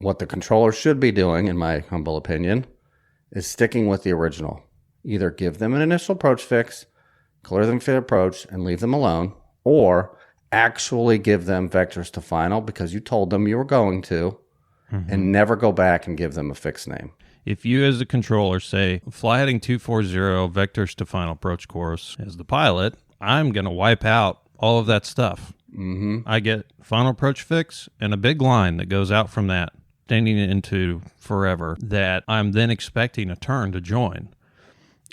what the controller should be doing, in my humble opinion, is sticking with the original. Either give them an initial approach fix, clear them for the approach, and leave them alone, or actually give them vectors to final because you told them you were going to, and never go back and give them a fixed name. If you as the controller say, fly heading 240 vectors to final approach course, as the pilot, I'm going to wipe out all of that stuff. I get final approach fix and a big line that goes out from that, extending it into forever, that I'm then expecting a turn to join.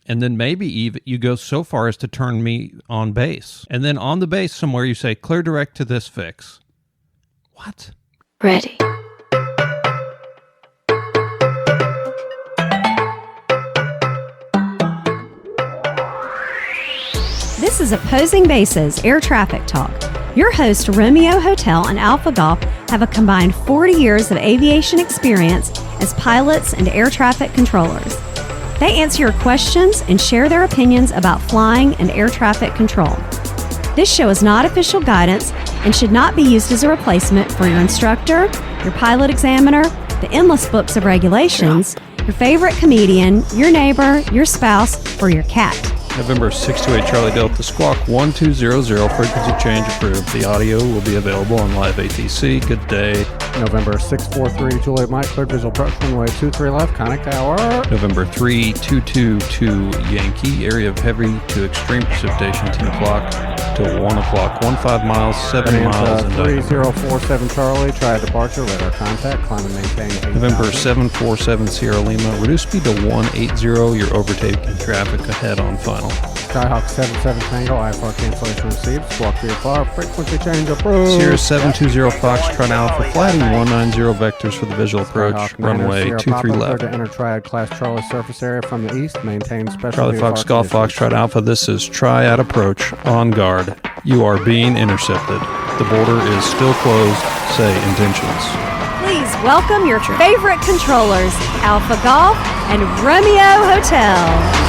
And then maybe even you go so far as to turn me on base. And then on the base somewhere you say, clear direct to this fix. What? Ready. This is Opposing Bases Air Traffic Talk. Your hosts, Romeo Hotel and Alpha Golf, have a combined 40 years of aviation experience as pilots and air traffic controllers. They answer your questions and share their opinions about flying and air traffic control. This show is not official guidance and should not be used as a replacement for your instructor, your pilot examiner, the endless books of regulations, your favorite comedian, your neighbor, your spouse, or your cat. November 628 Charlie Delta Squawk 1200, frequency change approved. The audio will be available on live ATC. Good day. November 643 Juliet Mike, cleared visual approach, runway 23 left, Conic Tower. November 3222 Yankee, area of heavy to extreme precipitation, 10 o'clock to 1 o'clock, 15 miles, 7 miles. 3047 Charlie, try departure, radar contact, climb and maintain. November 747 Sierra Lima, reduce speed to 180, you're overtaking traffic ahead on final. Skyhawk 77 Tango, IFR cancellation received, squawk 3 frequency change approved. Sierra 720 Foxtrot Alpha, flighting 190 vectors for the visual approach, Skyhawk runway 23 left. To enter triad class Charlie surface area from the east, maintain special. Charlie Fox Golf Foxtrot Alpha, this is triad approach, on guard. You are being intercepted. The border is still closed, say intentions. Please welcome your favorite controllers, Alpha Golf and Romeo Hotel.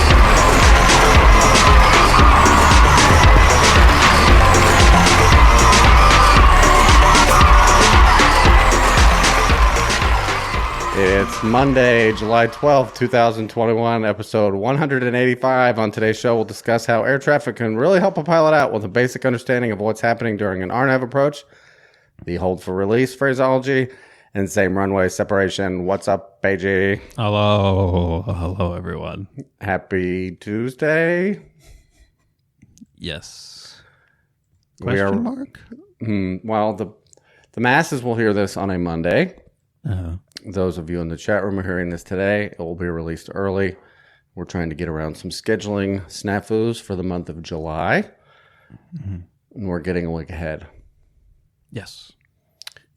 It's Monday, July 12th, 2021, episode 185. On today's show, we'll discuss how air traffic can really help a pilot out with a basic understanding of what's happening during an RNAV approach, the hold for release phraseology, and same runway separation. What's up, AG? Hello, everyone. Happy Tuesday. Yes. Question mark? Well, the masses will hear this on a Monday. Uh-huh. Those of you in the chat room are hearing this today. It will be released early. We're trying to get around some scheduling snafus for the month of July. And we're getting a week ahead. Yes.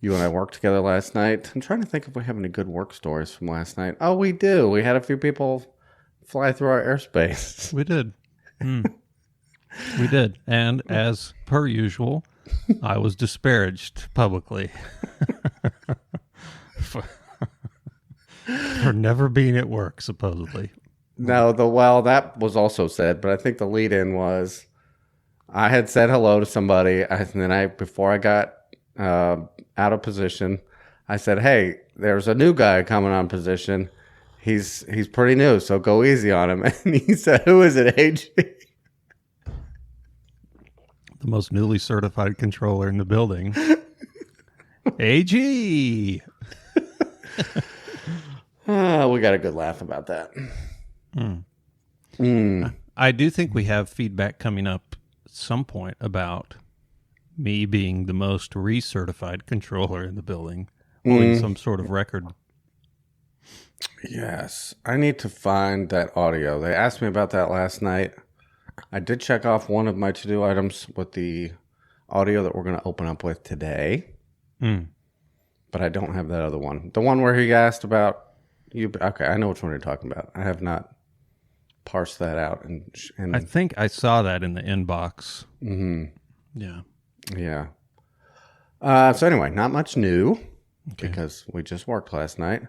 You and I worked together last night. I'm trying to think if we have any good work stories from last night. Oh, we do. We had a few people fly through our airspace. We did. We did. And as per usual, I was disparaged publicly. For never being at work, supposedly. No, that was also said, but I think the lead-in was I had said hello to somebody, and then before I got out of position, I said, "Hey, there's a new guy coming on position. He's pretty new, so go easy on him." And he said, "Who is it, AG?" The most newly certified controller in the building. AG. We got a good laugh about that. I do think we have feedback coming up at some point about me being the most recertified controller in the building, holding some sort of record. Yes, I need to find that audio. They asked me about that last night. I did check off one of my to-do items with the audio that we're going to open up with today. But I don't have that other one. The one where he asked about you. Okay, I know which one you're talking about. I have not parsed that out. And I think I saw that in the inbox. Yeah. So anyway, not much new because we just worked last night.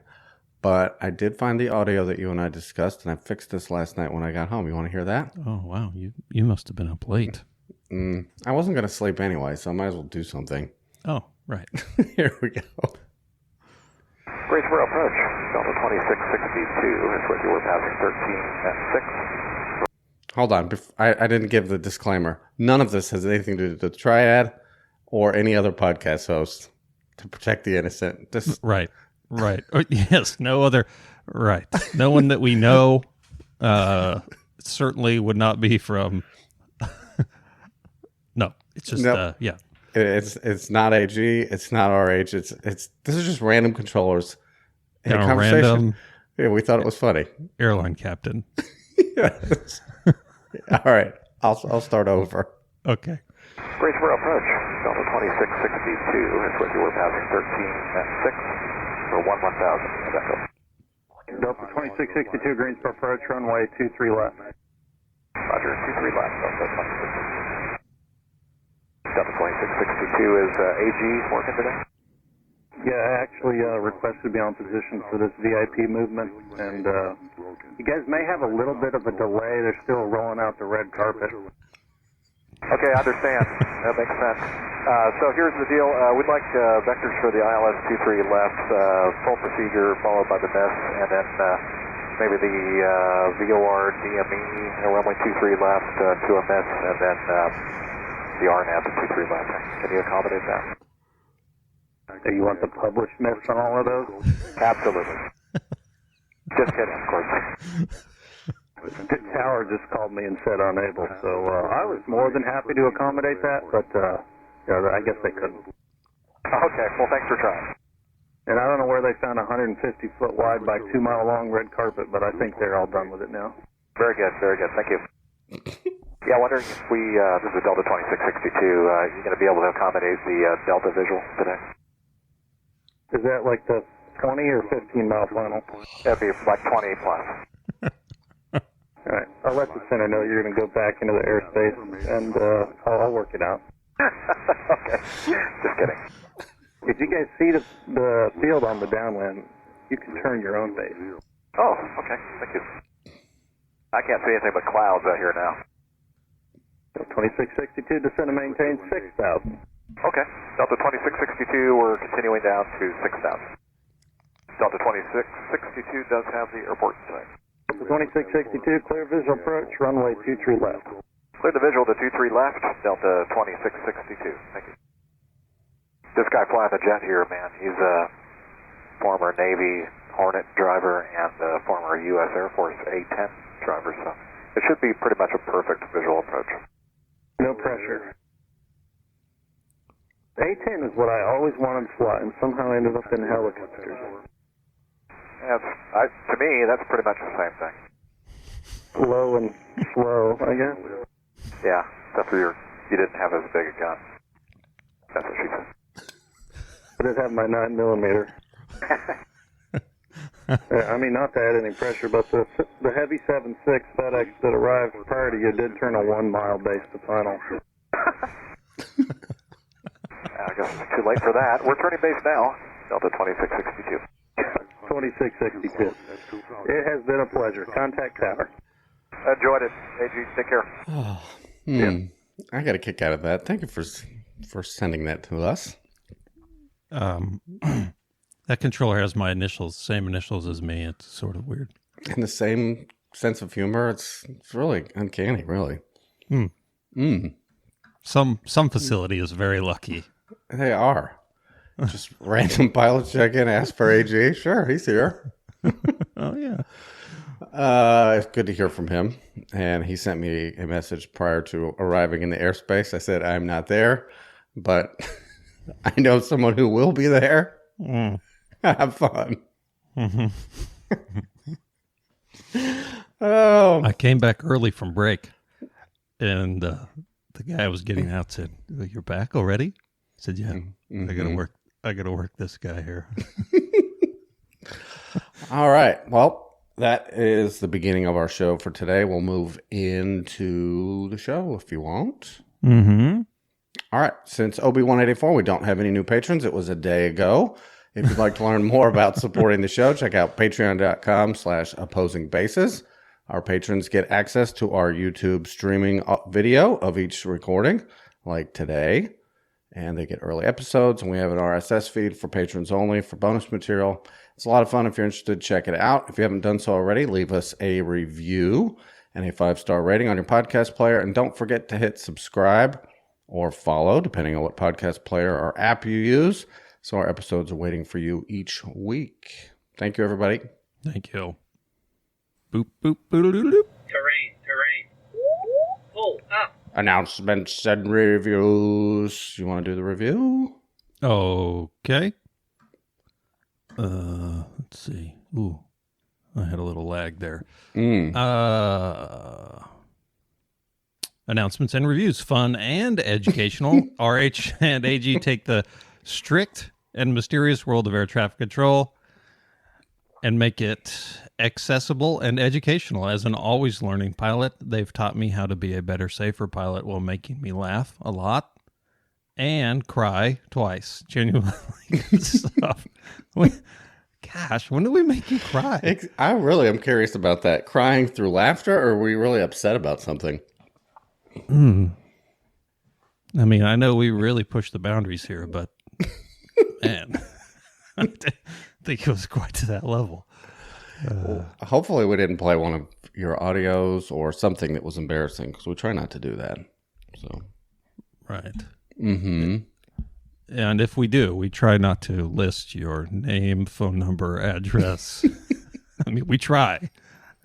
But I did find the audio that you and I discussed, and I fixed this last night when I got home. You want to hear that? Oh, wow. You must have been up late. I wasn't going to sleep anyway, so I might as well do something. Oh, right. Here we go. Brace for approach. Delta 2662 is what you were passing 13 at 6. Hold on. I didn't give the disclaimer. None of this has anything to do with the Triad or any other podcast host to protect the innocent. Right. Yes, no other. Right. No one that we know certainly would not be from. No, it's just, yeah. It's not AG. It's not RH. This is just random controllers in a Kind of conversation. random Yeah, we thought it was funny. airline captain. Yes. All right. I'll start over. Okay. Brace for approach. Delta 2662 is what you were passing 13 at 6 for 11,000. Echo. Delta 2662, Greensboro approach, runway 23 left. Roger, 23 left. Delta 2662 is AG working today? Yeah, I actually requested to be on position for this VIP movement, and you guys may have a little bit of a delay. They're still rolling out the red carpet. Okay, I understand. That makes sense. So here's the deal. We'd like vectors for the ILS 23 left, full procedure followed by the miss, and then maybe the VOR DME runway 23 left to a miss, and then the RNAV 23 left. Can you accommodate that? Do you want the published miss on all of those? Absolutely. Just kidding, of course. The tower just called me and said unable, so I was more than happy to accommodate that, but I guess they couldn't. Okay, well, thanks for trying. And I don't know where they found a 150-foot wide by 2-mile long red carpet, but I think they're all done with it now. Very good, thank you. Yeah, I wonder if this is Delta 2662, you're going to be able to accommodate the Delta visual today? Is that like the 20 or 15-mile final? That'd be like 20 plus. All right, I'll let the center know you're going to go back into the airspace, and I'll work it out. Okay, just kidding. If you guys see the field on the downwind, you can turn your own base. Oh, okay, thank you. I can't see anything but clouds out here now. 2662, descend and maintain 6,000. Okay, Delta 2662, we're continuing down to 6,000. Delta 2662 does have the airport tonight. Delta 2662, clear visual approach, runway 23 left. Clear the visual to 23 left, Delta 2662. Thank you. This guy flying the jet here, man, he's a former Navy Hornet driver and a former U.S. Air Force A-10 driver, so it should be pretty much a perfect visual approach. No pressure. A-10 is what I always wanted to fly, and somehow ended up in helicopters. To me, that's pretty much the same thing. Low and slow, I guess. Yeah, except for you didn't have as big a gun. That's what she said. I did have my 9mm. I mean, not to add any pressure, but the Heavy 7.6 FedEx that arrived prior to you did turn a 1-mile base to final. I guess it's too late for that. We're turning base now, Delta 2662. 2662. It has been a pleasure. Contact tower. Enjoyed it. AG, take care. I got a kick out of that. Thank you for sending that to us. That controller has my initials, same initials as me. It's sort of weird. And the same sense of humor. It's really uncanny, really. Some facility is very lucky. They are. Just random pilots check in, ask for AG. Sure, he's here. Oh, yeah. It's good to hear from him. And he sent me a message prior to arriving in the airspace. I said, I'm not there, but I know someone who will be there. Have fun. Oh, I came back early from break, and the guy I was getting out said, "You're back already?" I said, "Yeah, I gotta work this guy here." All right. Well, that is the beginning of our show for today. We'll move into the show if you want. All right. Since OB184, we don't have any new patrons. It was a day ago. If you'd like to learn more about supporting the show, check out patreon.com/opposingbases. Our patrons get access to our YouTube streaming video of each recording, like today. And they get early episodes, and we have an RSS feed for patrons only for bonus material. It's a lot of fun. If you're interested, check it out. If you haven't done so already, leave us a review and a 5-star rating on your podcast player. And don't forget to hit subscribe or follow, depending on what podcast player or app you use. So our episodes are waiting for you each week. Thank you, everybody. Thank you. Boop, boop, boop-a-doop. Terrain. Pull up. Announcements and reviews. You want to do the review? Okay. Let's see. Ooh, I had a little lag there. Announcements and reviews, fun and educational. RH and AG take the strict and mysterious world of air traffic control and make it accessible and educational. As an always learning pilot, they've taught me how to be a better, safer pilot while making me laugh a lot and cry twice. Genuinely good stuff. Gosh, when did we make you cry? I really am curious about that. Crying through laughter, or were you really upset about something? I mean, I know we really pushed the boundaries here, but man, I think it was quite to that level. Hopefully we didn't play one of your audios or something that was embarrassing, because we try not to do that. So, right. Mm-hmm. And if we do, we try not to list your name, phone number, address. I mean, we try.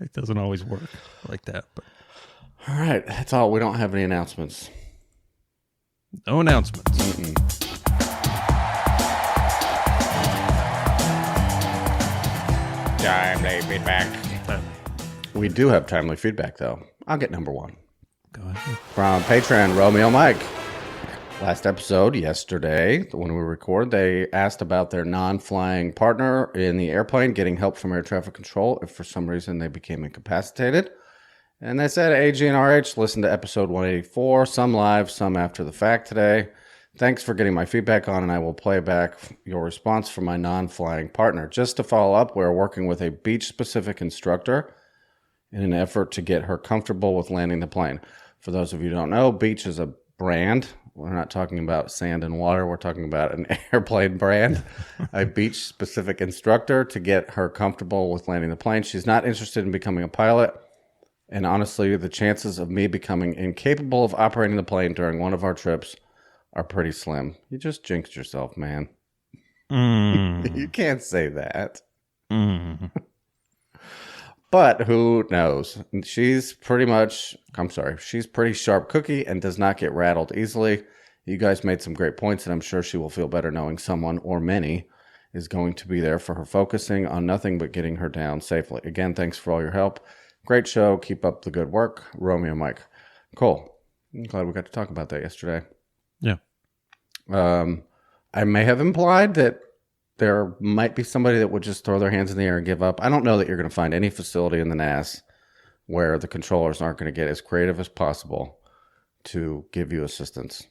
It doesn't always work like that. But all right, that's all. We don't have any announcements. No announcements. Timely feedback. We do have timely feedback, though. I'll get number one. Go ahead. From Patreon, Romeo Mike. Last episode, yesterday, when we record, they asked about their non-flying partner in the airplane getting help from air traffic control if for some reason they became incapacitated. And they said, AG and RH, listen to episode 184, some live, some after the fact today. Thanks for getting my feedback on, and I will play back your response from my non-flying partner. Just to follow up, we're working with a beach-specific instructor in an effort to get her comfortable with landing the plane. For those of you who don't know, Beach is a brand. We're not talking about sand and water. We're talking about an airplane brand, a beach-specific instructor to get her comfortable with landing the plane. She's not interested in becoming a pilot. And honestly, the chances of me becoming incapable of operating the plane during one of our trips are pretty slim. You just jinxed yourself, man. You can't say that. But who knows? She's pretty sharp cookie and does not get rattled easily. You guys made some great points, and I'm sure she will feel better knowing someone, or many, is going to be there for her, focusing on nothing but getting her down safely. Again, thanks for all your help. Great show. Keep up the good work. Romeo Mike. Cool. I'm glad we got to talk about that yesterday. Yeah. I may have implied that there might be somebody that would just throw their hands in the air and give up. I don't know that you're going to find any facility in the NAS where the controllers aren't going to get as creative as possible to give you assistance.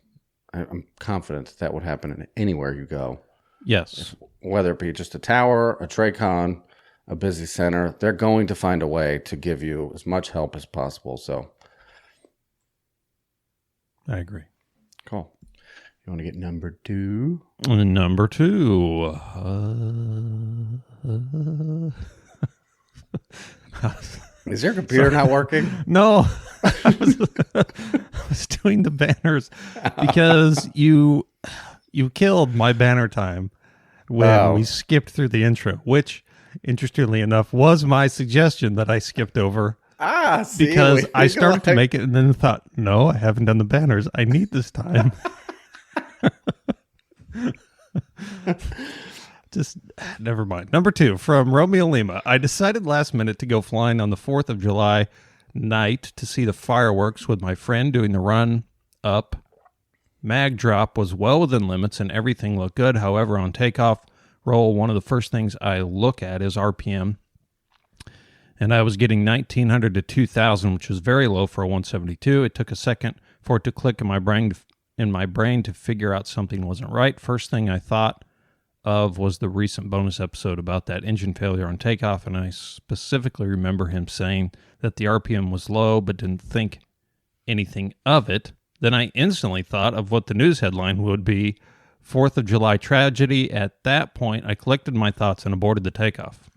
I'm confident that would happen anywhere you go. Yes. Whether it be just a tower, a Tracon, a busy center, they're going to find a way to give you as much help as possible. So, I agree. Cool. You want to get number two? Number two. Is your computer not working? No. I was doing the banners because you killed my banner time when we skipped through the intro, which, interestingly enough, was my suggestion that I skipped over. See, because I started to make it and then thought, no, I haven't done the banners. I need this time. Just never mind. Number two, from Romeo Lima. I decided last minute to go flying on the 4th of July night to see the fireworks with my friend doing the run up. Mag drop was well within limits and everything looked good. However, on takeoff roll, one of the first things I look at is RPM. And I was getting 1900 to 2000, which was very low for a 172. It took a second for it to click in my brain to figure out something wasn't right. First thing I thought of was the recent bonus episode about that engine failure on takeoff, and I specifically remember him saying that the RPM was low but didn't think anything of it. Then I instantly thought of what the news headline would be 4th of July tragedy. At that point, I collected my thoughts and aborted the takeoff.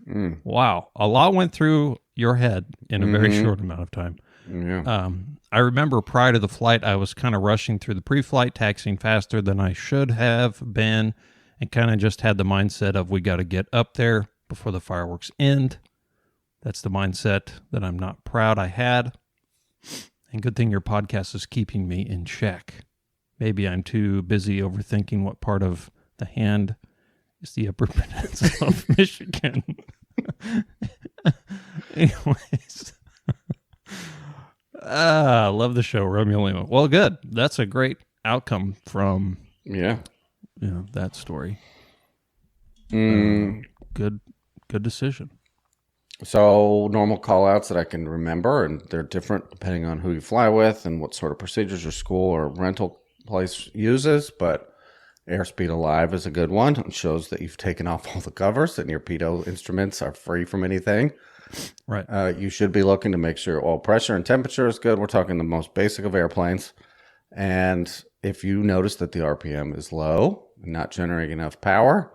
Wow. A lot went through your head in a very short amount of time. Yeah. I remember prior to the flight, I was kind of rushing through the pre-flight, taxiing faster than I should have been, and kind of just had the mindset of we got to get up there before the fireworks end. That's the mindset that I'm not proud I had. And good thing your podcast is keeping me in check. Maybe I'm too busy overthinking what part of the hand is the Upper Peninsula of Michigan. Anyways. Love the show, Romeo Lima. Well, good. That's a great outcome from that story. Good decision. So normal call outs that I can remember, and they're different depending on who you fly with and what sort of procedures your school or rental place uses, but Airspeed Alive is a good one. It shows that you've taken off all the covers and your pitot instruments are free from anything. Right. You should be looking to make sure oil pressure and temperature is good. We're talking the most basic of airplanes. And if you notice that the RPM is low, not generating enough power,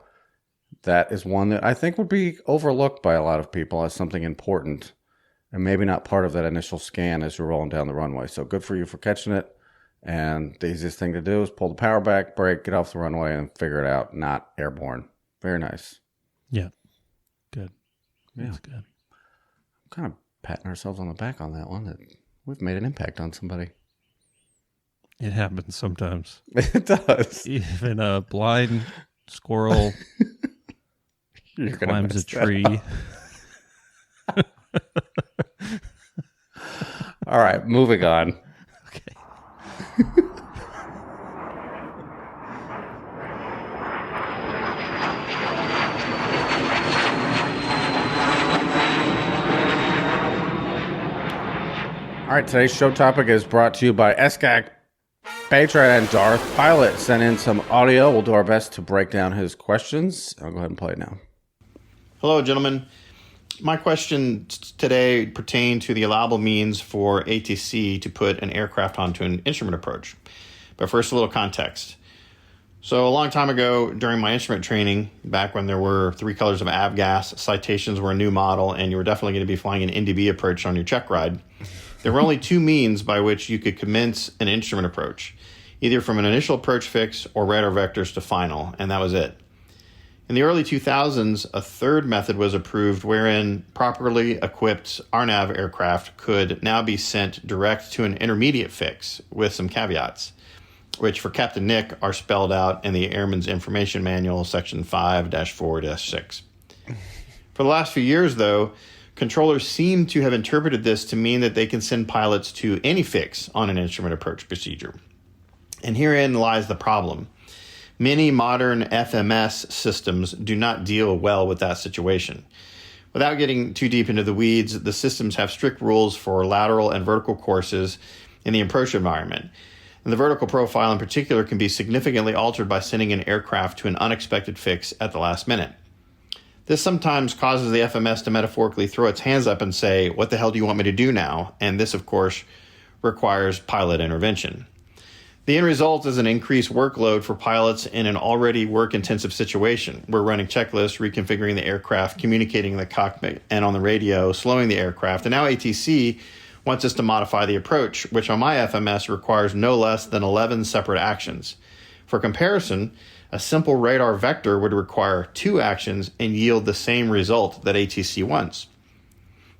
that is one that I think would be overlooked by a lot of people as something important and maybe not part of that initial scan as you're rolling down the runway. So good for you for catching it. And the easiest thing to do is pull the power back, brake, get off the runway, and figure it out. Not airborne. Very nice. Yeah. Good. Yeah. That's good. Kind of patting ourselves on the back on that one. That we've made an impact on somebody. It happens sometimes. It does. Even a blind squirrel climbs a tree. All right, moving on. Okay. All right, today's show topic is brought to you by SCAC Patron and Darth Pilot. Sent in some audio. We'll do our best to break down his questions. I'll go ahead and play it now. Hello, gentlemen. My question today pertained to the allowable means for ATC to put an aircraft onto an instrument approach. But first, a little context. So a long time ago, during my instrument training, back when there were 3 colors of avgas, citations were a new model, and you were definitely going to be flying an NDB approach on your check ride, there were only 2 means by which you could commence an instrument approach, either from an initial approach fix or radar vectors to final, and that was it. In the early 2000s, a third method was approved wherein properly equipped RNAV aircraft could now be sent direct to an intermediate fix with some caveats, which for Captain Nick are spelled out in the Airman's Information Manual, Section 5-4-6. For the last few years, though, controllers seem to have interpreted this to mean that they can send pilots to any fix on an instrument approach procedure. And herein lies the problem. Many modern FMS systems do not deal well with that situation. Without getting too deep into the weeds, the systems have strict rules for lateral and vertical courses in the approach environment. And the vertical profile in particular can be significantly altered by sending an aircraft to an unexpected fix at the last minute. This sometimes causes the FMS to metaphorically throw its hands up and say, "What the hell do you want me to do now?" And this, of course, requires pilot intervention. The end result is an increased workload for pilots in an already work-intensive situation. We're running checklists, reconfiguring the aircraft, communicating in the cockpit and on the radio, slowing the aircraft. And now ATC wants us to modify the approach, which on my FMS requires no less than 11 separate actions. For comparison, a simple radar vector would require 2 actions and yield the same result that ATC wants.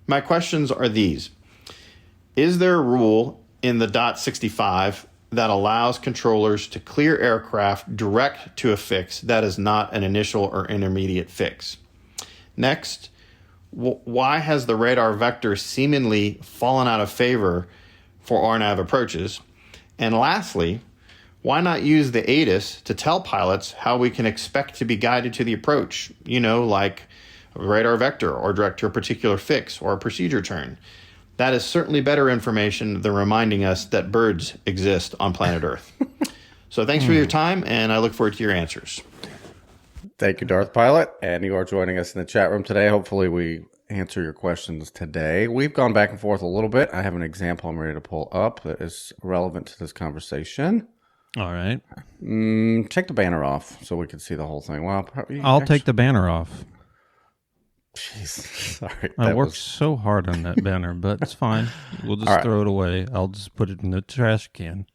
My questions are these. Is there a rule in the .65 that allows controllers to clear aircraft direct to a fix that is not an initial or intermediate fix? Next, why has the radar vector seemingly fallen out of favor for RNAV approaches? And lastly, why not use the ATIS to tell pilots how we can expect to be guided to the approach, like a radar vector or direct to a particular fix or a procedure turn? That is certainly better information than reminding us that birds exist on planet Earth. So thanks for your time, and I look forward to your answers. Thank you, Darth Pilot. And you are joining us in the chat room today. Hopefully we answer your questions today. We've gone back and forth a little bit. I have an example I'm ready to pull up that is relevant to this conversation. All right. Take the banner off so we can see the whole thing. Well, I'll take the banner off. Jeez, sorry. I worked so hard on that banner, but it's fine. We'll just throw it away. I'll just put it in the trash can.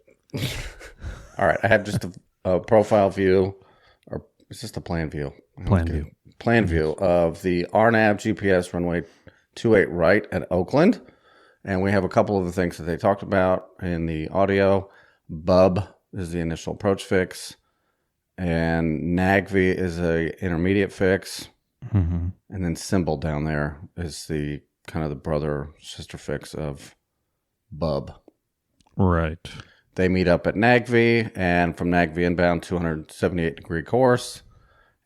All right. I have just a profile view, or it's just a plan view. Plan view of the RNAV GPS runway 28 right at Oakland. And we have a couple of the things that they talked about in the audio. Bub is the initial approach fix, and NAGV is a intermediate fix. Mm-hmm. And then Symbol down there is the kind of the brother sister fix of Bub. Right. They meet up at NAGV, and from NAGV inbound 278-degree course,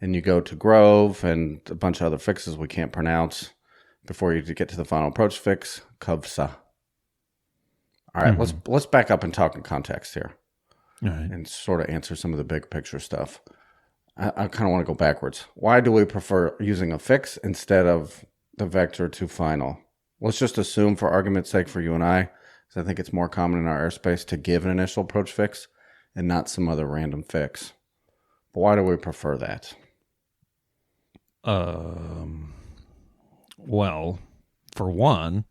and you go to Grove and a bunch of other fixes we can't pronounce before you get to the final approach fix, Kovsa. All right, let's back up and talk in context here, and sort of answer some of the big picture stuff. I kind of want to go backwards. Why do we prefer using a fix instead of the vector to final? Let's just assume, for argument's sake, for you and I, because I think it's more common in our airspace to give an initial approach fix and not some other random fix. But why do we prefer that? Well, for one,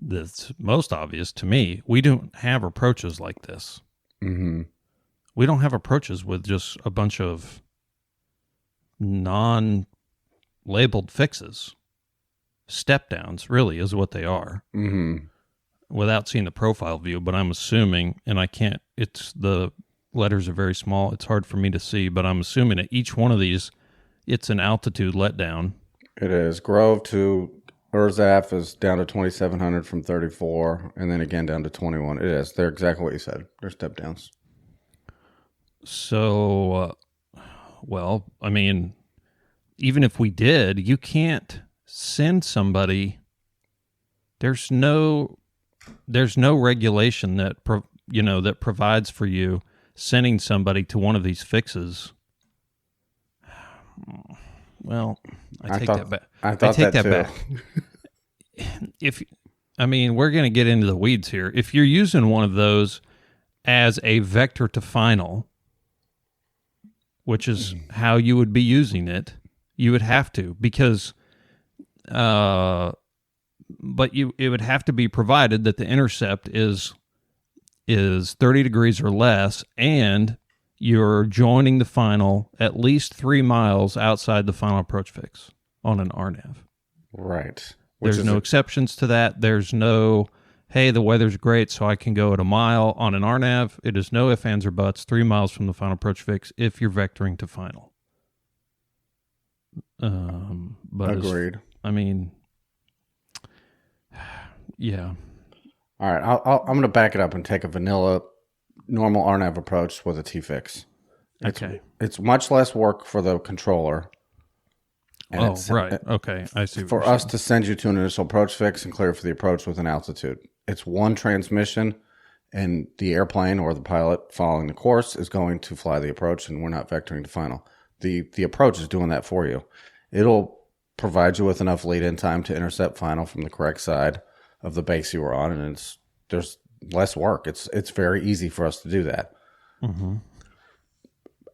that's most obvious to me. We don't have approaches like this. Mm-hmm. We don't have approaches with just a bunch of non-labeled fixes. Step downs, really, is what they are. Mm-hmm. Without seeing the profile view, but I'm assuming, and I can't, the letters are very small. It's hard for me to see, but I'm assuming that each one of these, it's an altitude letdown. It is. Grove to Urzaf is down to 2,700 from 34, and then again down to 21. It is. They're exactly what you said. They're step downs. So, well, I mean, even if we did, you can't send somebody. There's no regulation that that provides for you sending somebody to one of these fixes. Well, I take that back. I take that back. We're going to get into the weeds here. If you're using one of those as a vector to final, which is how you would be using it, you would have to, because, it would have to be provided that the intercept is 30 degrees or less, and you're joining the final at least 3 miles outside the final approach fix on an RNAV. Right. There's no exceptions to that. There's no, hey, the weather's great, so I can go at a mile on an RNAV. It is no ifs, ands, or buts, 3 miles from the final approach fix if you're vectoring to final. Agreed. Yeah. All right, I'm going to back it up and take a vanilla normal RNAV approach with a T-fix. It's much less work for the controller. Right. Okay, I see. For us to send you to an initial approach fix and clear for the approach with an altitude. It's one transmission, and the airplane or the pilot following the course is going to fly the approach, and we're not vectoring to final. The approach is doing that for you. It'll provide you with enough lead-in time to intercept final from the correct side of the base you were on, and there's less work. It's very easy for us to do that. Mm-hmm.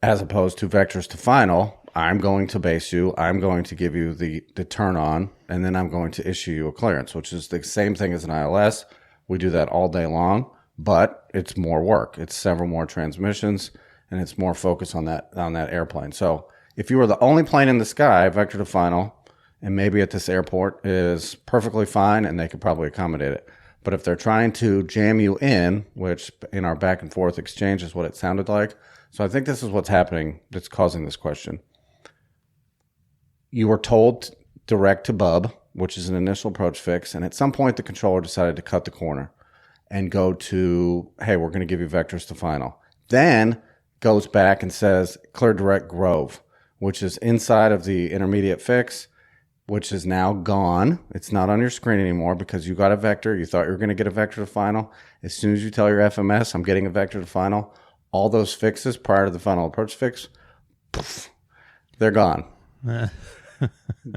As opposed to vectors to final, I'm going to base you, I'm going to give you the turn on, and then I'm going to issue you a clearance, which is the same thing as an ILS. We do that all day long, but it's more work. It's several more transmissions, and it's more focus on that airplane. So if you were the only plane in the sky, vector to final, and maybe at this airport is perfectly fine, and they could probably accommodate it. But if they're trying to jam you in, which in our back and forth exchange is what it sounded like. So I think this is what's happening that's causing this question. You were told direct to Bub, which is an initial approach fix, and at some point the controller decided to cut the corner and go to, hey, we're going to give you vectors to final. Then goes back and says clear direct Grove, which is inside of the intermediate fix, which is now gone. It's not on your screen anymore because you got a vector. You thought you were going to get a vector to final. As soon as you tell your FMS, I'm getting a vector to final, all those fixes prior to the final approach fix, poof, they're gone.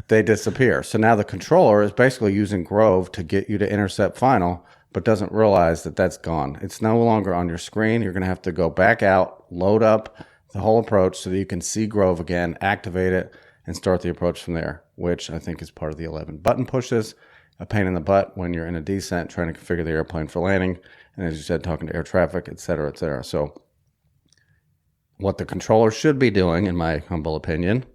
They disappear. So now the controller is basically using Grove to get you to intercept final, but doesn't realize that that's gone. It's no longer on your screen. You're going to have to go back out, load up the whole approach so that you can see Grove again, activate it, and start the approach from there, which I think is part of the 11 button pushes. A pain in the butt when you're in a descent trying to configure the airplane for landing, and as you said, talking to air traffic, et cetera, et cetera. So what the controller should be doing, in my humble opinion,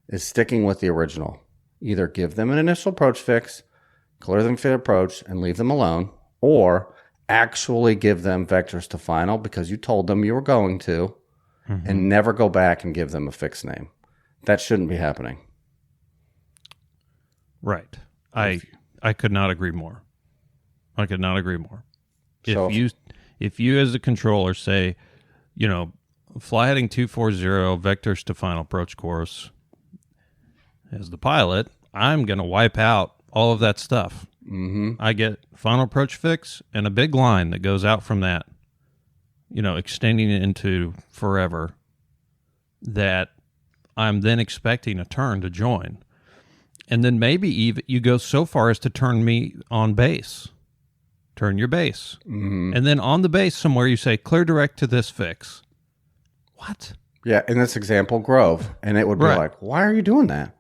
is sticking with the original. Either give them an initial approach fix, clear them for the approach, and leave them alone, or actually give them vectors to final because you told them you were going to, and never go back and give them a fixed name. That shouldn't be happening. Right. I could not agree more. I could not agree more. So, If you as a controller say, fly heading 240 vectors to final approach course, as the pilot, I'm going to wipe out all of that stuff. I get final approach fix and a big line that goes out from that, extending it into forever, that I'm then expecting a turn to join. And then maybe even you go so far as to turn me on base. Turn your base. And then on the base somewhere you say, clear direct to this fix. What? Yeah, in this example, Grove. And it would be Right. like, why are you doing that?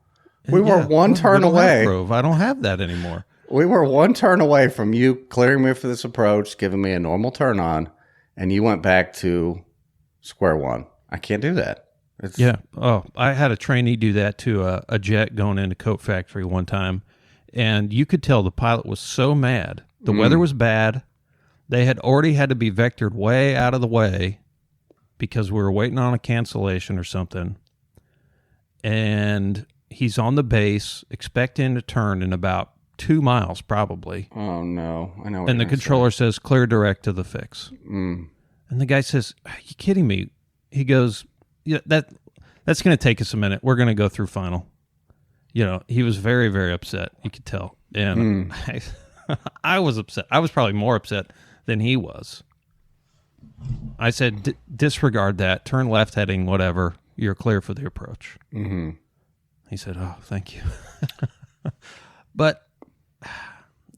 We were one turn we don't have away. Grove. I don't have that anymore. We were one turn away from you clearing me for this approach, giving me a normal turn on, and you went back to square one. I can't do that. Yeah. Oh, I had a trainee do that to a jet going into Coat Factory one time, and you could tell the pilot was so mad. The weather was bad. They had already had to be vectored way out of the way because we were waiting on a cancellation or something. And he's on the base, expecting to turn in about 2 miles probably. Oh, no. I know what And the you're controller says, clear direct to the fix. Mm. And the guy says, are you kidding me? He goes, yeah, that's going to take us a minute. We're going to go through final. He was very, very upset. You could tell. And I was upset. I was probably more upset than he was. I said, disregard that. Turn left heading, whatever. You're clear for the approach. He said, oh, thank you. But,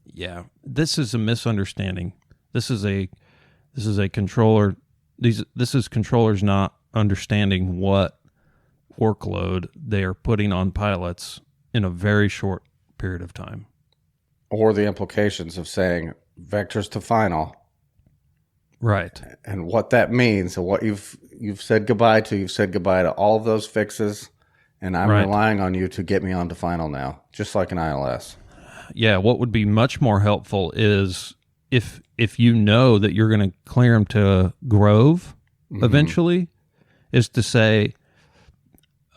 yeah, this is a misunderstanding. This is a controller. This is controllers not understanding what workload they are putting on pilots in a very short period of time. Or the implications of saying vectors to final. Right. And what that means and what you've said goodbye to. You've said goodbye to all of those fixes, and I'm relying on you to get me onto final now, just like an ILS. Yeah, what would be much more helpful is if you know that you're going to clear them to Grove eventually, is to say,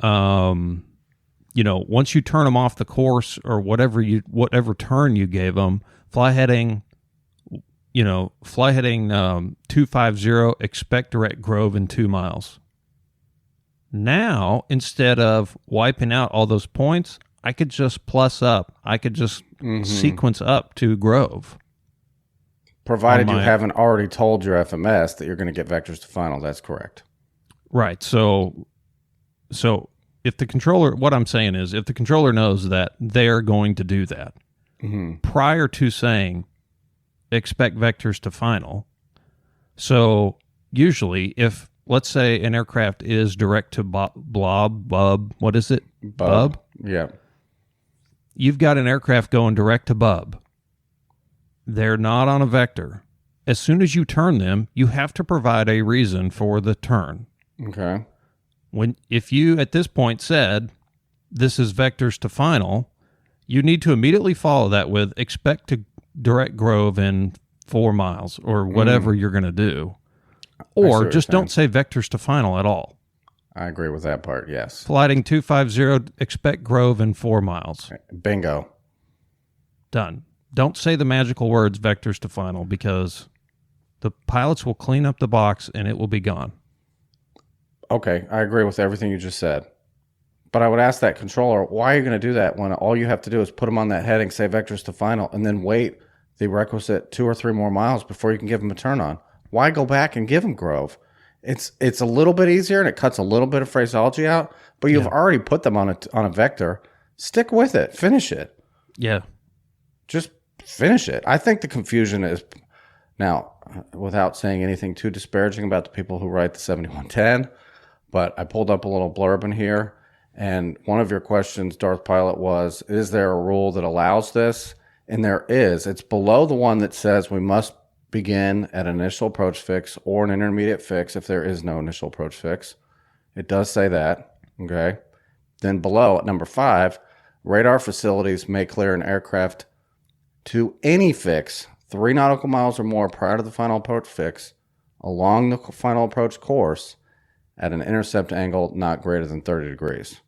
once you turn them off the course or whatever turn you gave them, fly heading 250, expect direct Grove in 2 miles. Now, instead of wiping out all those points, I could just plus up. I could just sequence up to Grove. Provided you haven't already told your FMS that you're going to get vectors to final. That's correct. Right. So if the controller, what I'm saying is, if the controller knows that they're going to do that prior to saying expect vectors to final. So usually if, let's say an aircraft is direct to bub, what is it? Bub? Yeah. You've got an aircraft going direct to bub. They're not on a vector. As soon as you turn them, you have to provide a reason for the turn. Okay. If you at this point said this is vectors to final, you need to immediately follow that with expect to direct Grove in 4 miles or whatever you're going to do. Or just don't say vectors to final at all. I agree with that part, yes. Flighting 250, expect Grove in 4 miles. Bingo. Done. Don't say the magical words vectors to final because the pilots will clean up the box and it will be gone. Okay, I agree with everything you just said. But I would ask that controller, why are you going to do that when all you have to do is put them on that heading, say vectors to final, and then wait the requisite 2 or 3 more miles before you can give them a turn on? Why go back and give them Grove? It's a little bit easier and it cuts a little bit of phraseology out, but you've already put them on a vector. Stick with it. Finish it. Yeah. Just finish it. I think the confusion is Now, without saying anything too disparaging about the people who write the 7110, but I pulled up a little blurb in here, and one of your questions, Darth Pilot, was, is there a rule that allows this? And there is. It's below the one that says we must begin at an initial approach fix or an intermediate fix if there is no initial approach fix. It does say that, okay? Then below, at number 5, radar facilities may clear an aircraft to any fix 3 nautical miles or more prior to the final approach fix along the final approach course at an intercept angle not greater than 30 degrees.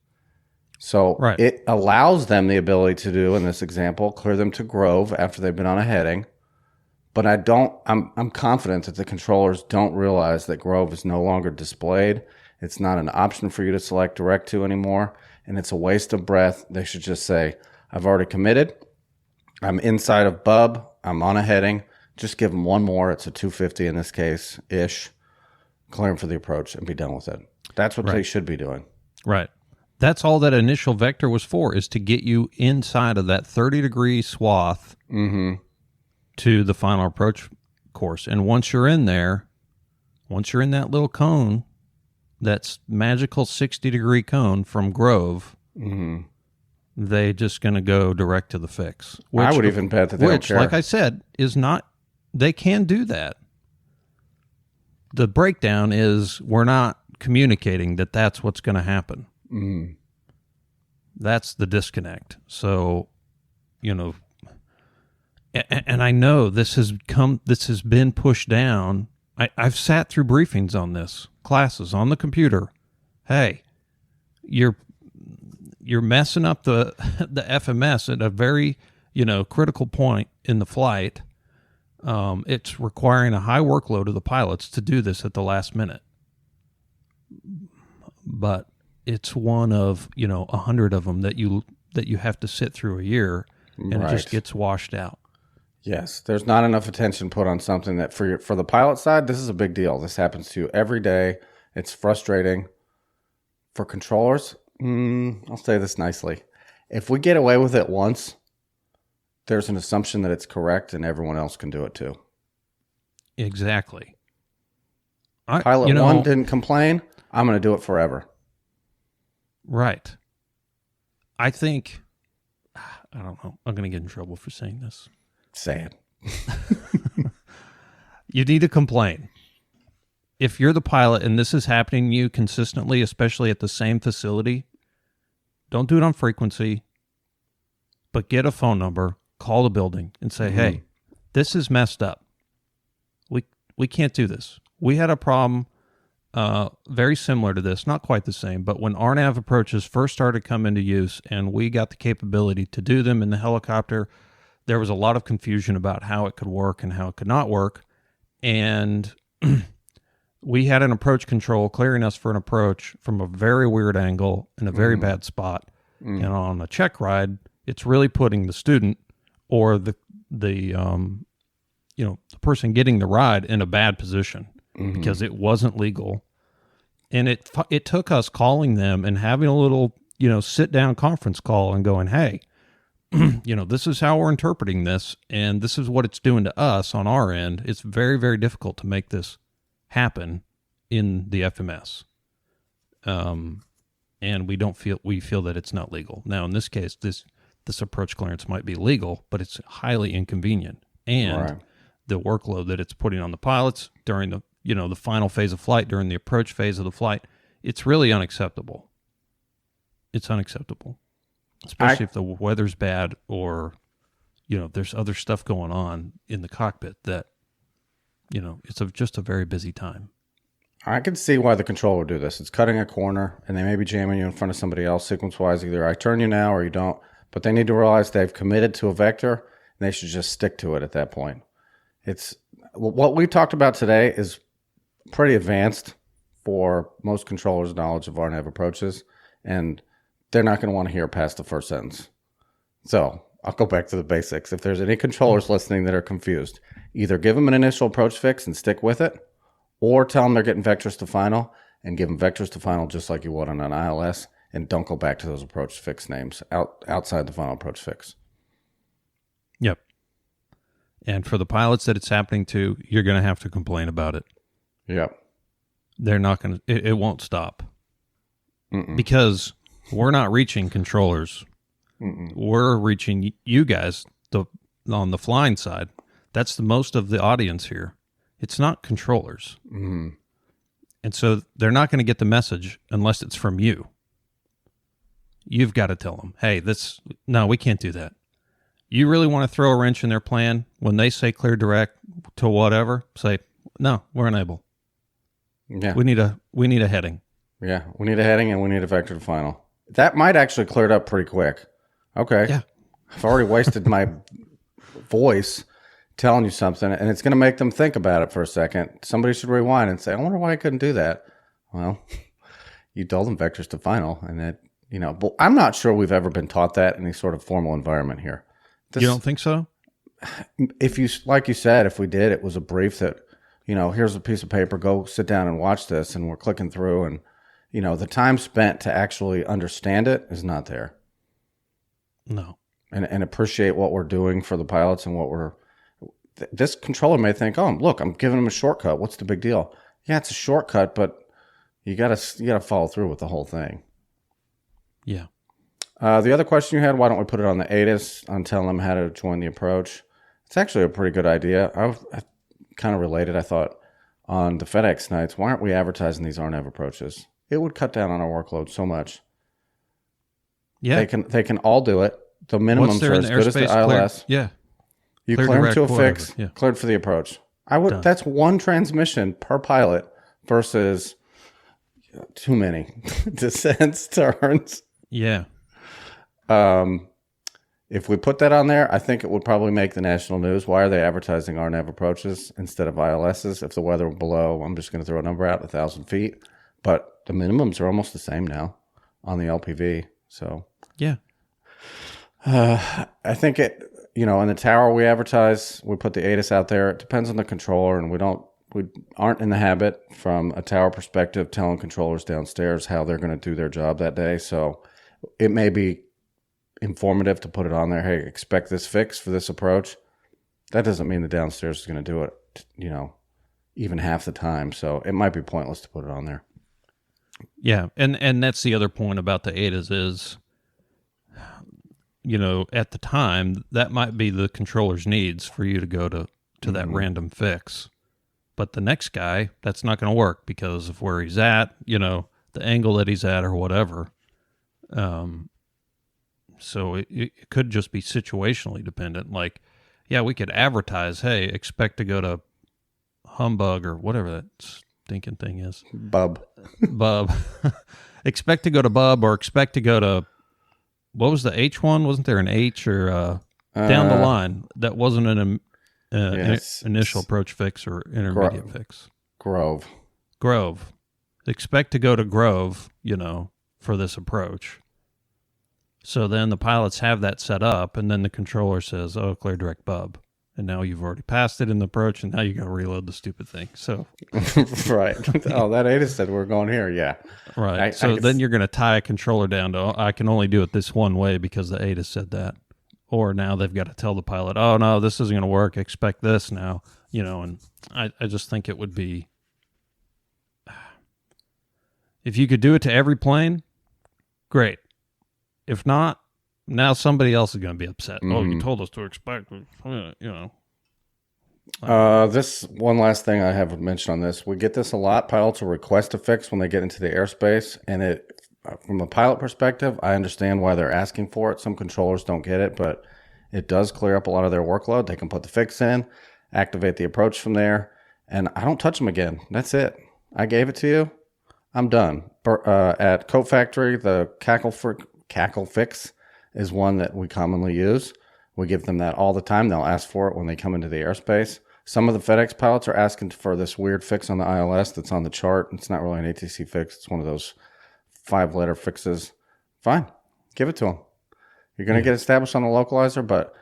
So It allows them the ability to do, in this example, clear them to Grove after they've been on a heading. But I'm confident that the controllers don't realize that Grove is no longer displayed. It's not an option for you to select direct to anymore, and it's a waste of breath. They should just say, I've already committed. I'm inside of Bub. I'm on a heading. Just give them one more. It's a 250 in this case, ish. Clear them for the approach and be done with it. That's what they should be doing. Right. That's all that initial vector was for, is to get you inside of that 30-degree swath to the final approach course. And once you're in there, once you're in that little cone, that's magical 60-degree cone from Grove, they just going to go direct to the fix. Which, I would even bet that they don't care. Like I said, is not, they can do that. The breakdown is we're not communicating that that's what's going to happen. That's the disconnect. So, and I know this has been pushed down. I've sat through briefings on this, classes on the computer. Hey, you're messing up the FMS at a very, critical point in the flight. It's requiring a high workload of the pilots to do this at the last minute. But it's one of 100 of them that you have to sit through a year, and it just gets washed out. Yes, there's not enough attention put on something that for the pilot side, this is a big deal. This happens to you every day. It's frustrating. For controllers, I'll say this nicely. If we get away with it once, there's an assumption that it's correct and everyone else can do it too. Exactly. Pilot 1 didn't complain. I'm going to do it forever. Right. I think, I don't know. I'm going to get in trouble for saying this. Say it. You need to complain. If you're the pilot and this is happening to you consistently, especially at the same facility, don't do it on frequency, but get a phone number, call the building, and say, hey, this is messed up. We can't do this. We had a problem very similar to this, not quite the same, but when RNAV approaches first started to come into use and we got the capability to do them in the helicopter, there was a lot of confusion about how it could work and how it could not work. And we had an approach control clearing us for an approach from a very weird angle in a very bad spot. And on a check ride, it's really putting the student or the person getting the ride in a bad position because it wasn't legal. And it took us calling them and having a little, sit down conference call and going, hey, this is how we're interpreting this, and this is what it's doing to us on our end. It's very, very difficult to make this happen in the FMS. And we feel that it's not legal. Now, in this case, this approach clearance might be legal, but it's highly inconvenient. And the workload that it's putting on the pilots during the final phase of flight, during the approach phase of the flight, it's really unacceptable. It's unacceptable. Especially if the weather's bad or, there's other stuff going on in the cockpit that, it's just a very busy time. I can see why the controller would do this. It's cutting a corner, and they may be jamming you in front of somebody else sequence-wise. Either I turn you now or you don't. But they need to realize they've committed to a vector, and they should just stick to it at that point. It's what we talked about today is pretty advanced for most controllers' knowledge of RNAV approaches, and they're not going to want to hear past the first sentence. So I'll go back to the basics. If there's any controllers listening that are confused, either give them an initial approach fix and stick with it, or tell them they're getting vectors to final and give them vectors to final just like you would on an ILS, and don't go back to those approach fix names outside the final approach fix. Yep. And for the pilots that it's happening to, you're going to have to complain about it. Yep. They're not going to, it won't stop. Because we're not reaching controllers. We're reaching you guys on the flying side. That's the most of the audience here. It's not controllers. And so they're not going to get the message unless it's from you. You've got to tell them, hey, no, we can't do that. You really want to throw a wrench in their plan when they say clear direct to whatever, say, no, we're unable. Yeah. We need a heading. Yeah, we need a heading and we need a vector to final. That might actually clear it up pretty quick. Okay. Yeah. I've already wasted my voice telling you something, and it's going to make them think about it for a second. Somebody should rewind and say, I wonder why I couldn't do that. Well, you told them vectors to final, and that, but I'm not sure we've ever been taught that in any sort of formal environment here. You don't think so? If you, like you said, if we did, it was a brief that, here's a piece of paper, go sit down and watch this, and we're clicking through, and the time spent to actually understand it is not there. No. And appreciate what we're doing for the pilots and this controller may think, oh, look, I'm giving them a shortcut. What's the big deal? Yeah, it's a shortcut, but you gotta follow through with the whole thing. Yeah. The other question you had, why don't we put it on the ATIS on telling them how to join the approach? It's actually a pretty good idea. I kind of related, I thought, on the FedEx nights, why aren't we advertising these RNAV approaches? It would cut down on our workload so much. Yeah. They can all do it. The minimums are as good as the ILS. Yeah. You Clear clear them direct, to a whatever. fix, Yeah. cleared for the approach. That's one transmission per pilot versus too many descents, turns. Yeah. If we put that on there, I think it would probably make the national news. Why are they advertising RNAV approaches instead of ILSs? If the weather were below, I'm just going to throw a number out, 1,000 feet. But the minimums are almost the same now on the LPV. So yeah. I think it, in the tower we advertise, we put the ATIS out there. It depends on the controller, and we aren't in the habit from a tower perspective telling controllers downstairs how they're going to do their job that day. So it may be informative to put it on there. Hey, expect this fix for this approach. That doesn't mean the downstairs is going to do it, even half the time. So it might be pointless to put it on there. Yeah, and that's the other point about the ATIS is, at the time, that might be the controller's needs for you to go to that random fix. But the next guy, that's not going to work because of where he's at, the angle that he's at or whatever. So it could just be situationally dependent. Like, yeah, we could advertise, hey, expect to go to Humbug or whatever that stinking thing is. Bub. Expect to go to Bub or expect to go to, what was the H one? Wasn't there an H or down the line? That wasn't an initial approach fix or intermediate fix. Grove. Expect to go to Grove, for this approach. So then the pilots have that set up, and then the controller says, oh, clear direct Bub. And now you've already passed it in the approach, and now you got to reload the stupid thing. So, right. Oh, that ATIS said we're going here. Yeah. Right. Then you're going to tie a controller down to, I can only do it this one way because the ATIS said that. Or now they've got to tell the pilot, oh, no, this isn't going to work. Expect this now. And I just think it would be, if you could do it to every plane, great. If not, now somebody else is going to be upset. Oh, you told us to expect, This one last thing I have mentioned on this. We get this a lot. Pilots will request a fix when they get into the airspace. And from a pilot perspective, I understand why they're asking for it. Some controllers don't get it, but it does clear up a lot of their workload. They can put the fix in, activate the approach from there, and I don't touch them again. That's it. I gave it to you. I'm done. At Coat Factory, the Cackle fix is one that we commonly use. We give them that all the time. They'll ask for it when they come into the airspace. Some of the FedEx pilots are asking for this weird fix on the ILS that's on the chart. It's not really an ATC fix. It's one of those 5-letter fixes. Fine. Give it to them. You're going to get established on the localizer, but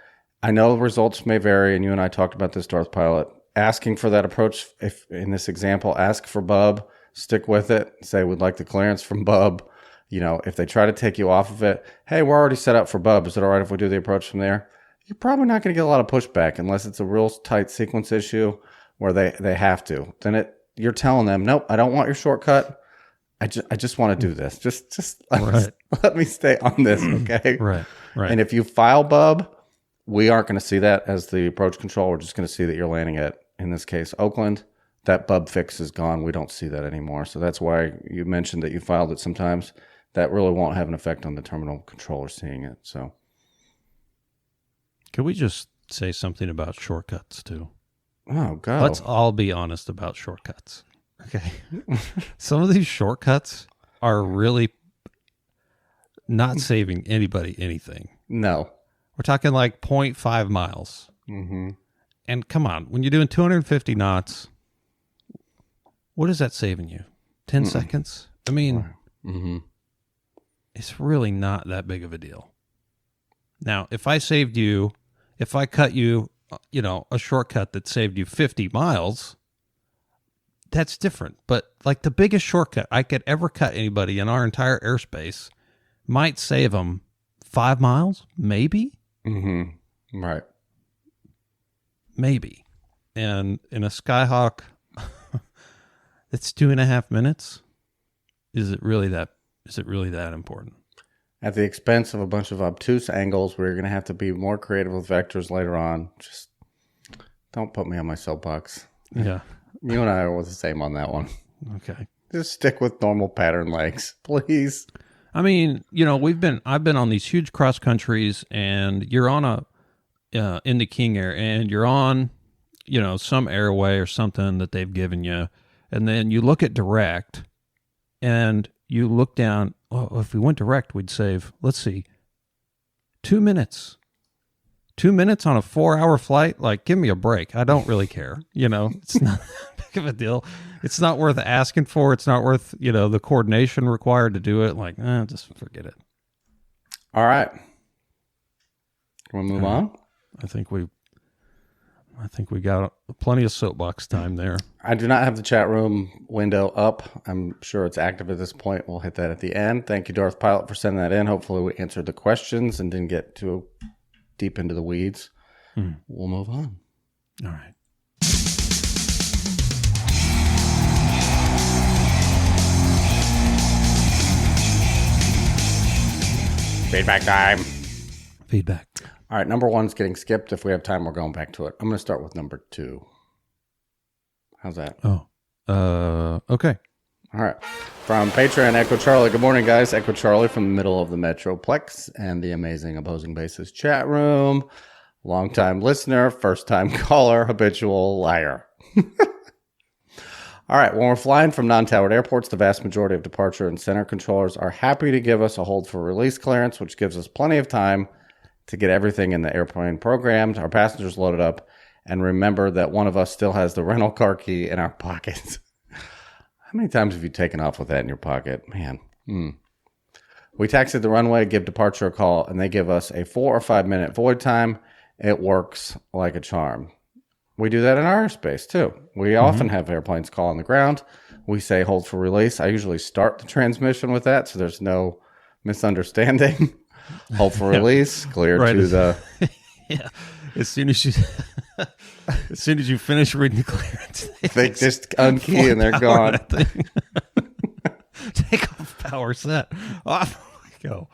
I know the results may vary, and you and I talked about this, Darth Pilot. Asking for that approach, if in this example, ask for Bub, stick with it, say we'd like the clearance from Bub. If they try to take you off of it, hey, we're already set up for Bub. Is it all right if we do the approach from there? you're probably not going to get a lot of pushback unless it's a real tight sequence issue where they have to. Then you're telling them, nope, I don't want your shortcut. I just want to do this. Just let me stay on this, okay? Right. And if you file bub, we aren't going to see that as the approach control. We're just going to see that you're landing at, in this case, Oakland. That bub fix is gone. We don't see that anymore. So that's why you mentioned that you filed it sometimes. That really won't have an effect on the terminal controller seeing it. So, can we just say something about shortcuts too? Oh, God. Let's all be honest about shortcuts. Okay. Some of these shortcuts are really not saving anybody anything. No. We're talking like 0.5 miles. Mm-hmm. And come on, when you're doing 250 knots, what is that saving you? 10 seconds? I mean, it's really not that big of a deal. Now, if I cut you, a shortcut that saved you 50 miles, that's different. But like the biggest shortcut I could ever cut anybody in our entire airspace might save them 5 miles, maybe. Mm-hmm. Right. Maybe. And in a Skyhawk, it's 2.5 minutes. Is it really that important? At the expense of a bunch of obtuse angles where you're going to have to be more creative with vectors later on. Just don't put me on my soapbox. Yeah. You and I are the same on that one. Okay. Just stick with normal pattern legs, please. I mean, I've been on these huge cross countries, and you're on in the King Air, and you're on, some airway or something that they've given you, and then you look at direct, and you look down. Oh, if we went direct, we'd save, let's see, 2 minutes. 2 minutes on a 4-hour flight? Like, give me a break. I don't really care. It's not that big of a deal. It's not worth asking for. It's not worth, the coordination required to do it. Like, just forget it. All right. We'll move on. I think we got plenty of soapbox time there. I do not have the chat room window up. I'm sure it's active at this point. We'll hit that at the end. Thank you, Darth Pilot, for sending that in. Hopefully we answered the questions and didn't get too deep into the weeds. We'll move on. All right. Feedback time. Feedback. All right, number 1's getting skipped. If we have time, we're going back to it. I'm going to start with number 2. How's that? Oh, okay. All right. From Patreon, Echo Charlie. Good morning, guys. Echo Charlie from the middle of the Metroplex and the amazing Opposing Bases chat room. Longtime listener, first-time caller, habitual liar. All right. When we're flying from non-towered airports, the vast majority of departure and center controllers are happy to give us a hold for release clearance, which gives us plenty of time to get everything in the airplane programmed, our passengers loaded up, and remember that one of us still has the rental car key in our pockets. How many times have you taken off with that in your pocket? Man. We taxied the runway, give departure a call, and they give us a 4 or 5 minute void time. It works like a charm. We do that in our airspace, too. We often have airplanes call on the ground. We say hold for release. I usually start the transmission with that, so there's no misunderstanding. Hold for release, clear to the... Yeah. As soon as you finish reading the clearance, they just unkey and they're gone. Take off power set. Off we go.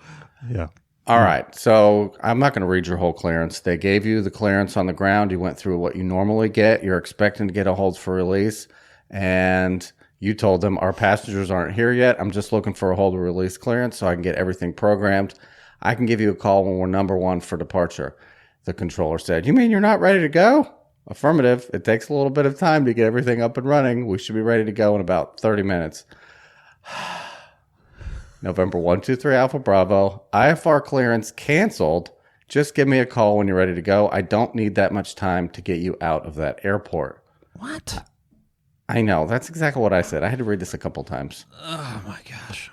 Yeah. All right. So I'm not going to read your whole clearance. They gave you the clearance on the ground. You went through what you normally get. You're expecting to get a hold for release. And you told them our passengers aren't here yet. I'm just looking for a hold or release clearance so I can get everything programmed. I can give you a call when we're number 1 for departure. The controller said, you mean you're not ready to go? Affirmative. It takes a little bit of time to get everything up and running. We should be ready to go in about 30 minutes. November 123 Alpha Bravo. IFR clearance canceled. Just give me a call when you're ready to go. I don't need that much time to get you out of that airport. What? I know. That's exactly what I said. I had to read this a couple times. Oh, my gosh.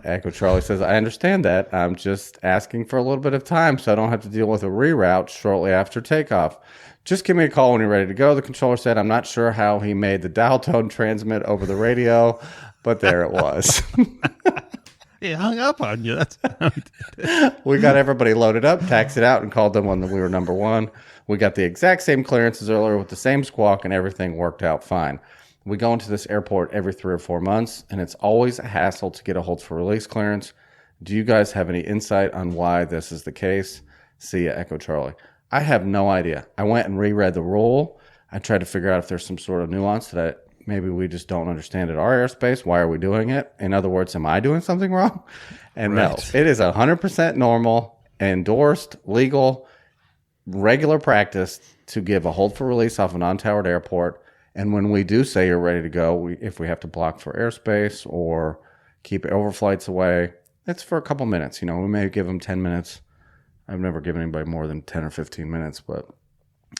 Echo Charlie says, I understand that. I'm just asking for a little bit of time so I don't have to deal with a reroute shortly after takeoff. Just give me a call when you're ready to go. The controller said, I'm not sure how he made the dial tone transmit over the radio, but there it was. He hung up on you. That's We got everybody loaded up, taxied out, and called them when we were number one. We got the exact same clearance as earlier with the same squawk, and everything worked out fine. We go into this airport every 3 or 4 months, and it's always a hassle to get a hold for release clearance. Do you guys have any insight on why this is the case? See ya, Echo Charlie. I have no idea. I went and reread the rule. I tried to figure out if there's some sort of nuance that maybe we just don't understand at our airspace. Why are we doing it? In other words, am I doing something wrong? And no, it is 100% normal, endorsed, legal, regular practice to give a hold for release off an untowered airport. And when we do say you're ready to go, if we have to block for airspace or keep overflights away, it's for a couple minutes. We may give them 10 minutes. I've never given anybody more than 10 or 15 minutes, but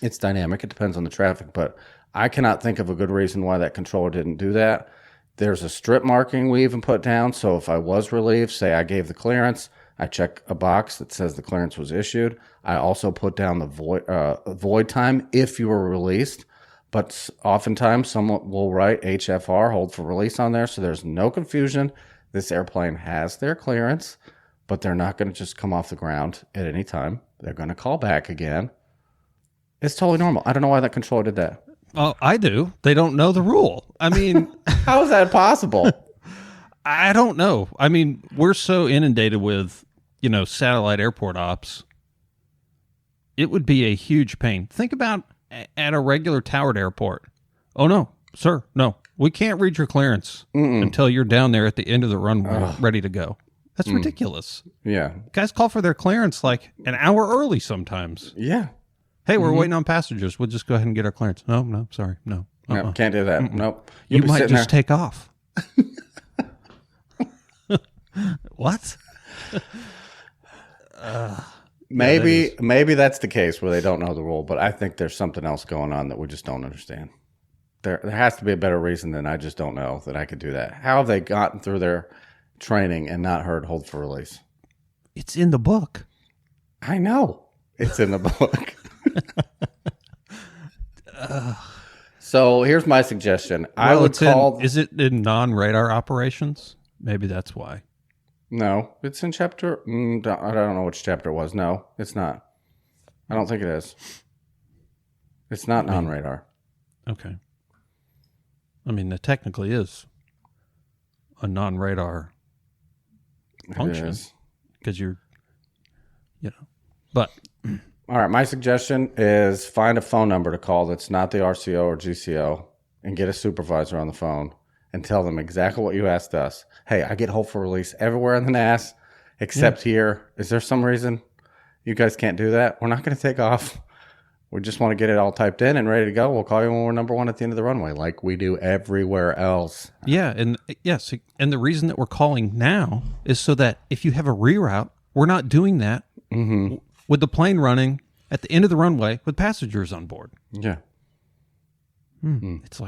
it's dynamic. It depends on the traffic. But I cannot think of a good reason why that controller didn't do that. There's a strip marking we even put down. So if I was relieved, say I gave the clearance, I check a box that says the clearance was issued. I also put down the void time if you were released. But oftentimes someone will write HFR, hold for release, on there. So there's no confusion. This airplane has their clearance, but they're not going to just come off the ground at any time. They're going to call back again. It's totally normal. I don't know why that controller did that. Oh, I do. They don't know the rule. I mean, how is that possible? I don't know. I mean, we're so inundated with, satellite airport ops. It would be a huge pain. Think about at a regular towered airport. Oh, no, sir. No, we can't read your clearance until you're down there at the end of the runway ready to go. That's ridiculous. Yeah. Guys call for their clearance like an hour early sometimes. Yeah. Hey, we're waiting on passengers. We'll just go ahead and get our clearance. No, sorry. No. No, can't do that. Nope. You might just take off. What? Maybe that's the case where they don't know the rule, but I think there's something else going on that we just don't understand. There has to be a better reason than I just don't know that I could do that. How have they gotten through their training and not heard hold for release? It's in the book. I know. It's in the book. So here's my suggestion. Is it in non-radar operations? Maybe that's why. No, it's in chapter. I don't know which chapter it was. No, it's not. I don't think it is. It's not non-radar. Okay. I mean, it technically is a non-radar function because you're, but. All right, my suggestion is find a phone number to call that's not the RCO or GCO and get a supervisor on the phone and tell them exactly what you asked us. Hey, I get hold for release everywhere in the NAS except here. Is there some reason you guys can't do that? We're not going to take off. We just want to get it all typed in and ready to go. We'll call you when we're number one at the end of the runway like we do everywhere else. Yeah, and yes, and the reason that we're calling now is so that if you have a reroute, we're not doing that with the plane running at the end of the runway with passengers on board. Yeah. It's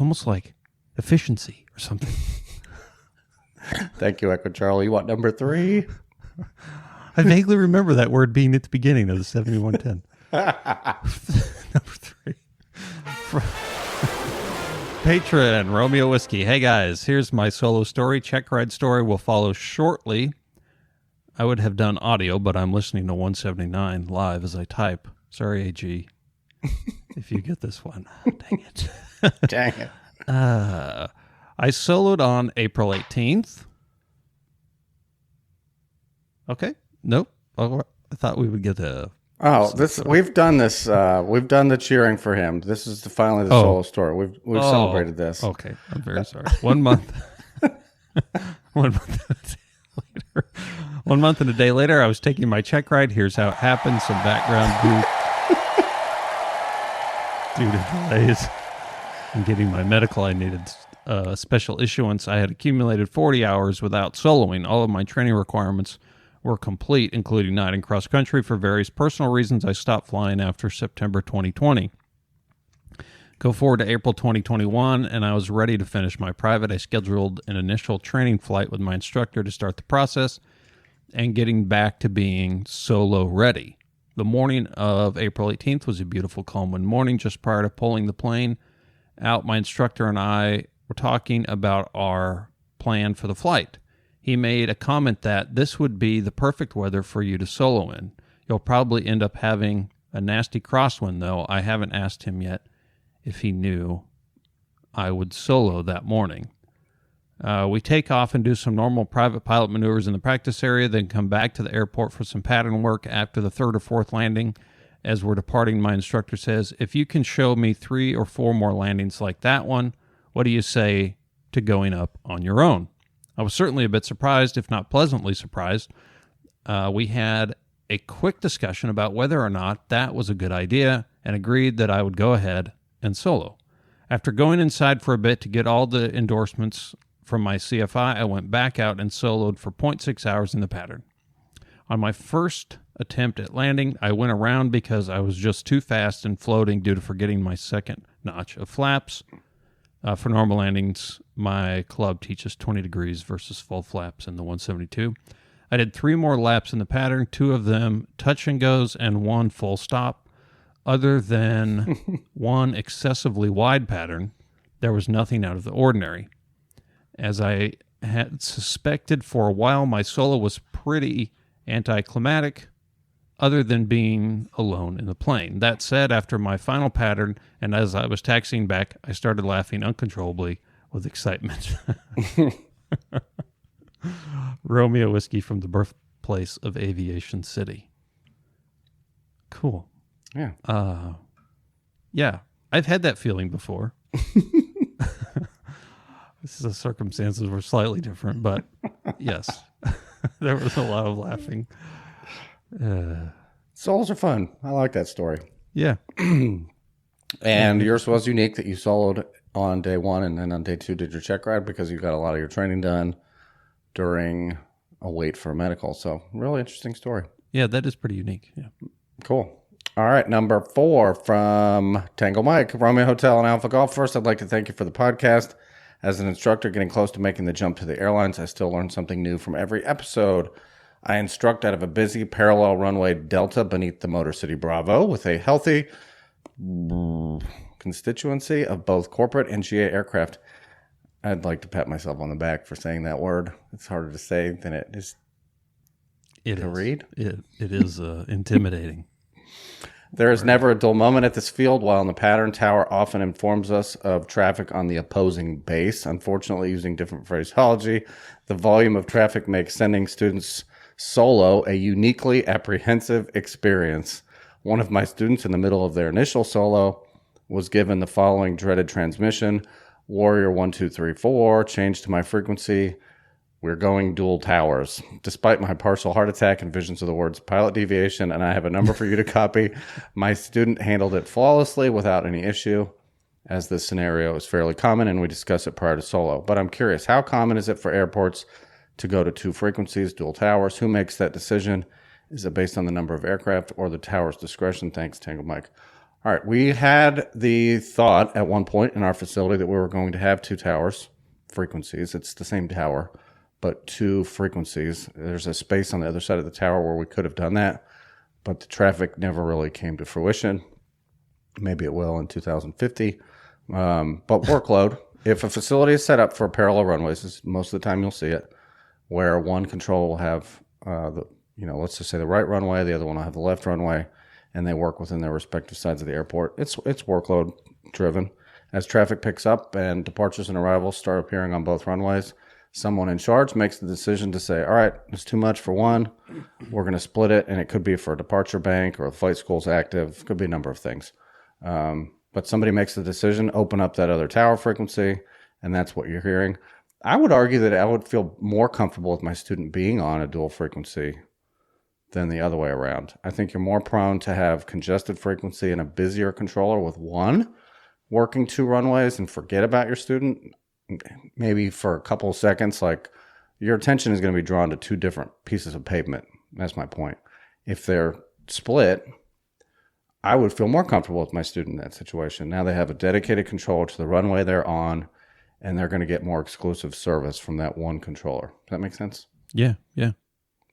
almost like efficiency or something. Thank you, Echo Charlie. You want number 3? I vaguely remember that word being at the beginning of the 7110. Number 3. Patron Romeo Whiskey. Hey guys, here's my solo story. Check ride story will follow shortly. I would have done audio, but I'm listening to 179 live as I type. Sorry, AG, if you get this one. Dang it. Dang it. I soloed on April 18th. Okay. Nope. I thought we would get the... we've done this. We've done the cheering for him. This is finally the solo story. We've celebrated this. Okay. I'm very sorry. 1 month. 1 month. Later. 1 month and a day later, I was taking my check ride. Here's how it happened. Some background due to delays in getting my medical. I needed special issuance. I had accumulated 40 hours without soloing. All of my training requirements were complete, including night and cross country. For various personal reasons, I stopped flying after September 2020. Go forward to April 2021, and I was ready to finish my private. I scheduled an initial training flight with my instructor to start the process and getting back to being solo ready. The morning of April 18th was a beautiful, calm wind morning. Just prior to pulling the plane out, my instructor and I were talking about our plan for the flight. he made a comment that this would be the perfect weather for you to solo in. You'll probably end up having a nasty crosswind, though. I haven't asked him yet if he knew I would solo that morning. We take off and do some normal private pilot maneuvers in the practice area, then come back to the airport for some pattern work after the third or fourth landing. As we're departing, my instructor says, if you can show me 3 or 4 more landings like that one, what do you say to going up on your own? I was certainly a bit surprised, if not pleasantly surprised. We had a quick discussion about whether or not that was a good idea and agreed that I would go ahead and solo. After going inside for a bit to get all the endorsements from my CFI, I went back out and soloed for 0.6 hours in the pattern. On my first attempt at landing, I went around because I was just too fast and floating due to forgetting my second notch of flaps. For normal landings, my club teaches 20 degrees versus full flaps in the 172. I did 3 more laps in the pattern, 2 of them touch and goes and 1 full stop. Other than one excessively wide pattern, there was nothing out of the ordinary. As I had suspected for a while, my solo was pretty anticlimactic, other than being alone in the plane. That said, after my final pattern, and as I was taxiing back, I started laughing uncontrollably with excitement. Romeo Whiskey from the birthplace of Aviation City. Cool. Yeah. Yeah, I've had that feeling before. The circumstances were slightly different, but yes, there was a lot of laughing. Solos are fun. I like that story. Yeah. And yours was unique that you soloed on day 1 and then on day 2 did your check ride because you got a lot of your training done during a wait for a medical. So really interesting story. Yeah, that is pretty unique. Yeah. Cool. All right, number 4 from Tango Mike, Romeo Hotel and Alpha Golf. First, I'd like to thank you for the podcast. As an instructor getting close to making the jump to the airlines, I still learn something new from every episode. I instruct out of a busy parallel runway Delta beneath the Motor City Bravo with a healthy constituency of both corporate and GA aircraft. I'd like to pat myself on the back for saying that word. It's harder to say than it is to read. It is intimidating. There is never a dull moment at this field, while in the pattern tower often informs us of traffic on the opposing base. Unfortunately, using different phraseology, the volume of traffic makes sending students solo a uniquely apprehensive experience. One of my students in the middle of their initial solo was given the following dreaded transmission: Warrior 1234, change to my frequency. We're going dual towers. Despite my partial heart attack and visions of the words pilot deviation, and I have a number for you to copy, my student handled it flawlessly without any issue, as this scenario is fairly common and we discuss it prior to solo. But I'm curious, how common is it for airports to go to 2 frequencies, dual towers? Who makes that decision? Is it based on the number of aircraft or the tower's discretion? Thanks, Tango Mike. All right, we had the thought at one point in our facility that we were going to have 2 towers, frequencies. It's the same tower, but 2 frequencies. There's a space on the other side of the tower where we could have done that, but the traffic never really came to fruition. Maybe it will in 2050. But workload, if a facility is set up for parallel runways, most of the time you'll see it, where one control will have, let's just say the right runway, the other one will have the left runway, and they work within their respective sides of the airport. It's workload driven. As traffic picks up and departures and arrivals start appearing on both runways, someone in charge makes the decision to say, all right, it's too much for one. We're going to split it. And it could be for a departure bank or the flight school's active. Could be a number of things. But somebody makes the decision, open up that other tower frequency, and that's what you're hearing. I would argue that I would feel more comfortable with my student being on a dual frequency than the other way around. I think you're more prone to have congested frequency and a busier controller with one working 2 runways and forget about your student. Maybe for a couple of seconds, like your attention is going to be drawn to 2 different pieces of pavement. That's my point. If they're split, I would feel more comfortable with my student in that situation. Now they have a dedicated controller to the runway they're on, and they're going to get more exclusive service from that one controller. Does that make sense? Yeah, yeah.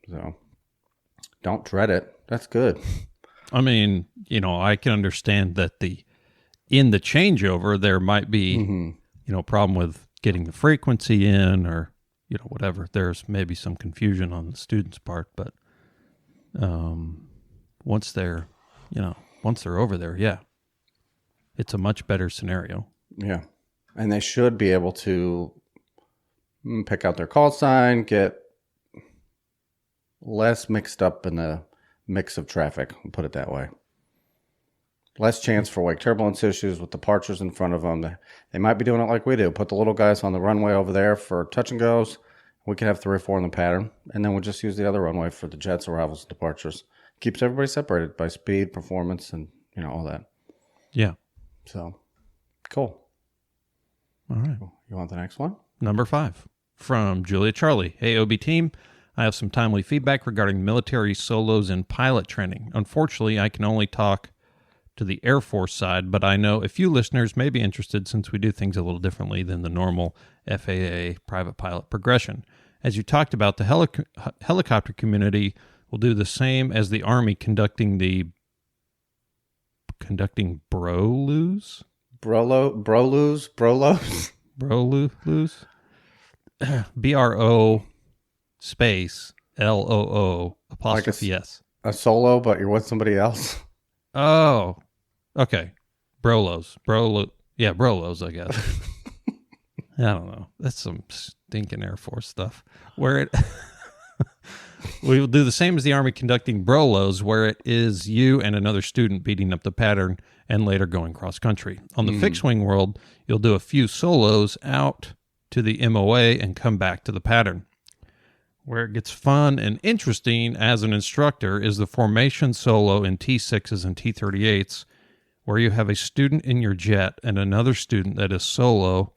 So don't dread it. That's good. I mean, I can understand that in the changeover, there might be, problem with getting the frequency in or whatever. There's maybe some confusion on the student's part, but once they're over there, yeah, it's a much better scenario. Yeah. And they should be able to pick out their call sign, get less mixed up in the mix of traffic, we'll put it that way. Less chance for wake turbulence issues with departures in front of them. They might be doing it like we do. Put the little guys on the runway over there for touch and goes. We can have 3 or 4 in the pattern, and then we'll just use the other runway for the jets, arrivals, and departures. Keeps everybody separated by speed, performance, and all that. Yeah. So, cool. All right. You want the next one? Number 5 from Julia Charlie. Hey, OB team. I have some timely feedback regarding military solos and pilot training. Unfortunately, I can only talk to the Air Force side, but I know a few listeners may be interested since we do things a little differently than the normal FAA private pilot progression. As you talked about, the helicopter community will do the same as the Army conducting BROLOs? Brolos? BROLOs? BRO space LOO apostrophe S. A solo, but you're with somebody else? Oh, okay. Brolos, I guess. I don't know. That's some stinking Air Force stuff. We will do the same as the Army conducting Brolos, where it is you and another student beating up the pattern and later going cross country. On the fixed wing world, you'll do a few solos out to the MOA and come back to the pattern. Where it gets fun and interesting as an instructor is the formation solo in T6s and T38s, where you have a student in your jet and another student that is solo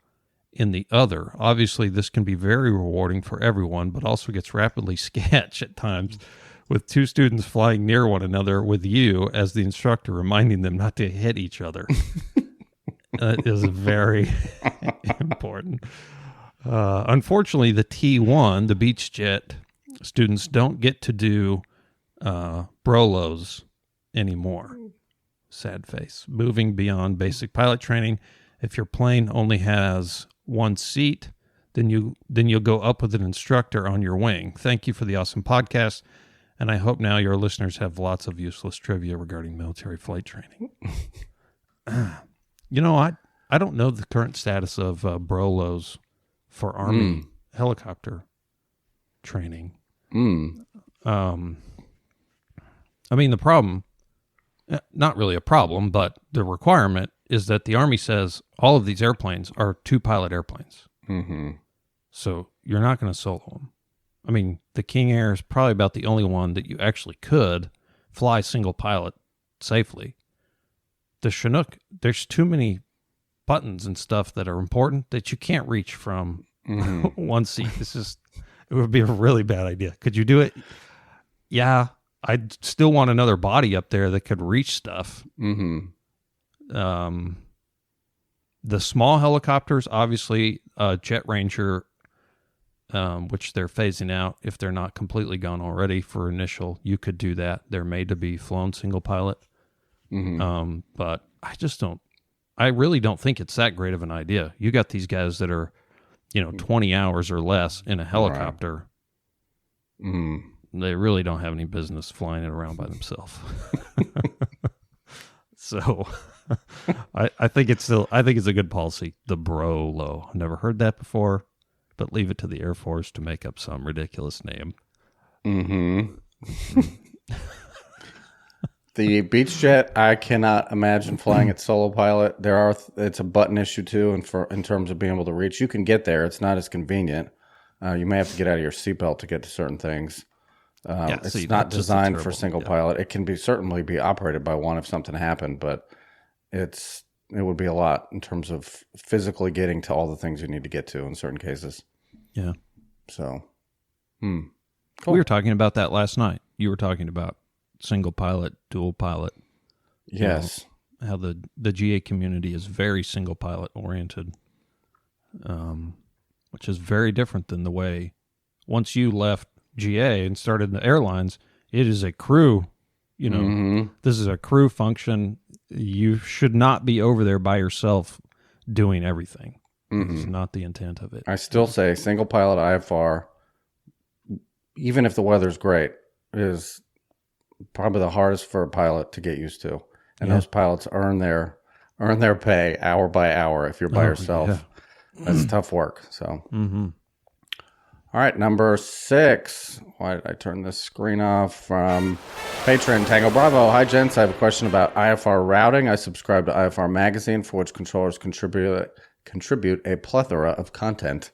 in the other. Obviously, this can be very rewarding for everyone, but also gets rapidly sketch at times, with 2 students flying near one another with you as the instructor reminding them not to hit each other. That is very important. Unfortunately, the T1, the beach jet students, don't get to do Brolos anymore. Sad face. Moving beyond basic pilot training, if your plane only has 1 seat, then you'll go up with an instructor on your wing. Thank you for the awesome podcast, and I hope now your listeners have lots of useless trivia regarding military flight training. I don't know the current status of Brolos for Army helicopter training. I mean, the problem, not really a problem, but the requirement is that the Army says all of these airplanes are 2-pilot airplanes. Mm-hmm. So you're not going to solo them. I mean, the King Air is probably about the only one that you actually could fly single pilot safely. The Chinook, there's too many buttons and stuff that are important that you can't reach from one seat. It would be a really bad idea. Could you do it? Yeah, I'd still want another body up there that could reach stuff. The small helicopters, obviously, Jet Ranger, which they're phasing out if they're not completely gone already for initial, you could do that. They're made to be flown single pilot. But I really don't think it's that great of an idea. You got these guys that are, 20 hours or less in a helicopter. Right. They really don't have any business flying it around by themselves. So I think it's a good policy. The Brolo. I've never heard that before, but leave it to the Air Force to make up some ridiculous name. The beach jet, I cannot imagine flying it solo pilot. It's a button issue too, and in terms of being able to reach, you can get there. It's not as convenient. You may have to get out of your seatbelt to get to certain things. It's not designed for single pilot. It can certainly be operated by one if something happened, but it would be a lot in terms of physically getting to all the things you need to get to in certain cases. Yeah. So, cool. We were talking about that last night. You were talking about single pilot, dual pilot. Yes. How the GA community is very single pilot oriented, which is very different than the way once you left GA and started in the airlines, it is a crew, this is a crew function. You should not be over there by yourself doing everything. It's not the intent of it. I still say single pilot IFR, even if the weather's great, is probably the hardest for a pilot to get used to. And those pilots earn their pay hour by hour if you're by yourself. Yeah. That's tough work. So, All right, number 6. Why did I turn this screen off? From Patron Tango Bravo. Hi, gents. I have a question about IFR routing. I subscribe to IFR Magazine, for which controllers contribute a plethora of content.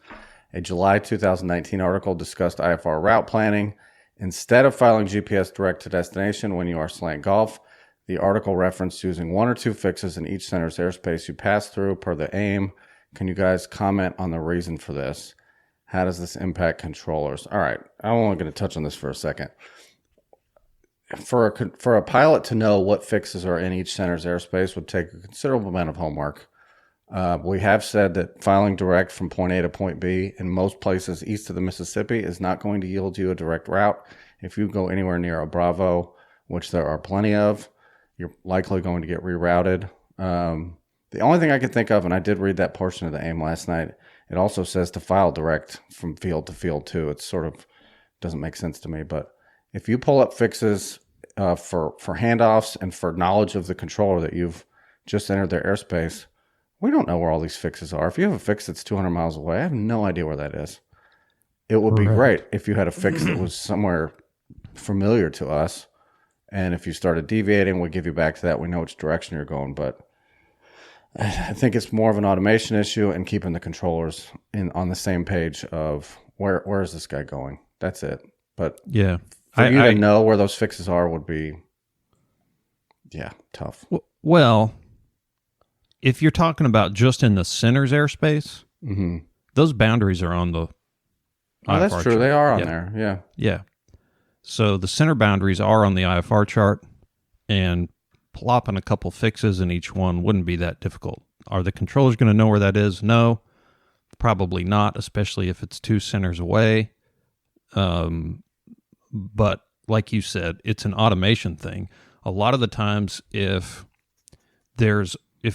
A July 2019 article discussed IFR route planning. Instead of filing GPS direct to destination when you are slant golf, the article referenced using 1 or 2 fixes in each center's airspace you pass through per the aim. Can you guys comment on the reason for this? How does this impact controllers? All right, I'm only going to touch on this for a second. For a pilot to know what fixes are in each center's airspace would take a considerable amount of homework. We have said that filing direct from point A to point B in most places east of the Mississippi is not going to yield you a direct route. If you go anywhere near a Bravo, which there are plenty of, you're likely going to get rerouted. The only thing I could think of, and I did read that portion of the AIM last night, it also says to file direct from field to field too. It sort of doesn't make sense to me. But if you pull up fixes for handoffs and for knowledge of the controller that you've just entered their airspace, we don't know where all these fixes are. If you have a fix that's 200 miles away, I have no idea where that is. It would be great if you had a fix that was somewhere familiar to us. And if you started deviating, we'll give you back to that. We know which direction you're going. But I think it's more of an automation issue and keeping the controllers on the same page of where is this guy going? That's it. But yeah, for you to know where those fixes are would be, tough. Well, if you're talking about just in the center's airspace, those boundaries are on the IFR that's true. chart. They are on there. Yeah. Yeah. So the center boundaries are on the IFR chart, and plopping a couple fixes in each one wouldn't be that difficult. Are the controllers going to know where that is? No, probably not, especially if it's 2 centers away. But like you said, it's an automation thing. A lot of the times if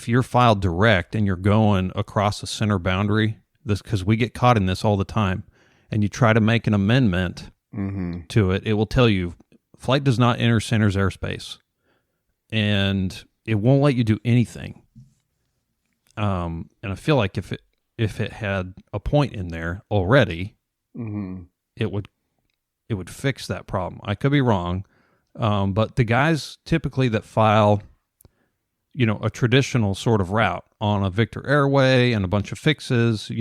you're filed direct and you're going across a center boundary, because we get caught in this all the time, and you try to make an amendment to it, it will tell you flight does not enter center's airspace. And it won't let you do anything. And I feel like if it had a point in there already, it would fix that problem. I could be wrong, but the guys typically that file, a traditional sort of route on a Victor Airway and a bunch of fixes,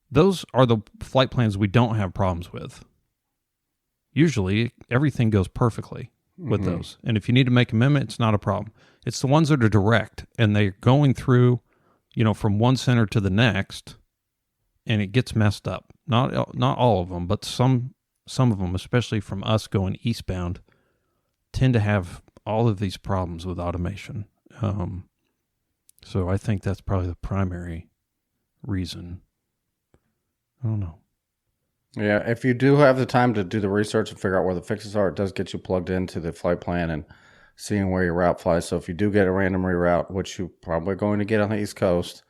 those are the flight plans we don't have problems with. Usually, everything goes perfectly with those. And if you need to make an amendment, it's not a problem. It's the ones that are direct, and they're going through, from one center to the next, and it gets messed up. Not all of them, but some of them, especially from us going eastbound, tend to have all of these problems with automation. So I think that's probably the primary reason. I don't know. Yeah, if you do have the time to do the research and figure out where the fixes are, it does get you plugged into the flight plan and seeing where your route flies. So if you do get a random reroute, which you're probably going to get on the East Coast,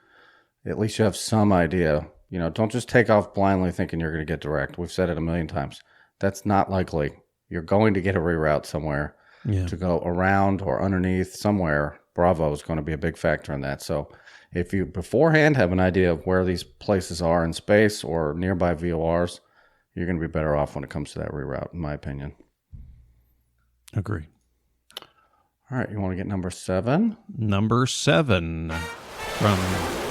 at least you have some idea. Don't just take off blindly thinking you're going to get direct. We've said it a million times. That's not likely. You're going to get a reroute somewhere to go around or underneath somewhere. Bravo is going to be a big factor in that. So if you beforehand have an idea of where these places are in space or nearby VORs, you're going to be better off when it comes to that reroute, in my opinion. Agree. All right, you want to get number 7? Number 7 from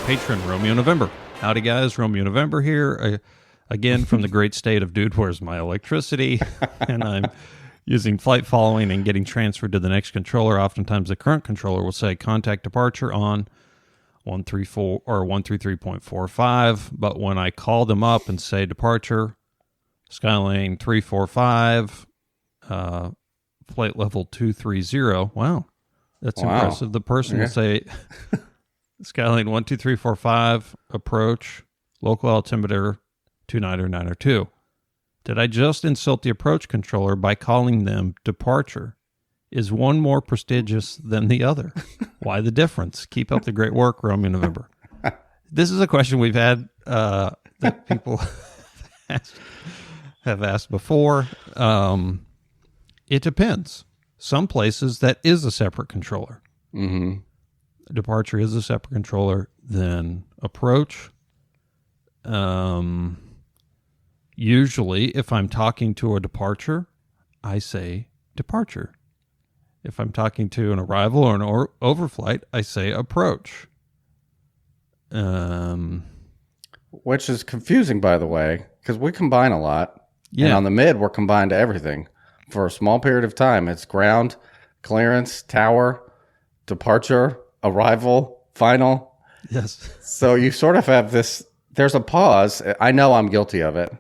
patron Romeo November. Howdy, guys. Romeo November here. Again, from the great state of dude, where's my electricity? And I'm using flight following and getting transferred to the next controller. Oftentimes, the current controller will say contact departure on 134 or 133.45. But when I call them up and say departure, Skylane 345, flight level 230. Wow, that's impressive. The person will say Skylane 12345, approach, local altimeter 29902. Did I just insult the approach controller by calling them departure? Is one more prestigious than the other? Why the difference? Keep up the great work, Romeo November. This is a question we've had that people have asked before. It depends. Some places that is a separate controller. Mm-hmm. Departure is a separate controller than approach. Usually, if I'm talking to a departure, I say departure. If I'm talking to an arrival or an overflight, I say approach. Which is confusing, by the way, because we combine a lot. Yeah. And on the mid, we're combined to everything. For a small period of time, it's ground, clearance, tower, departure, arrival, final. Yes. So you sort of have this, there's a pause. I know I'm guilty of it.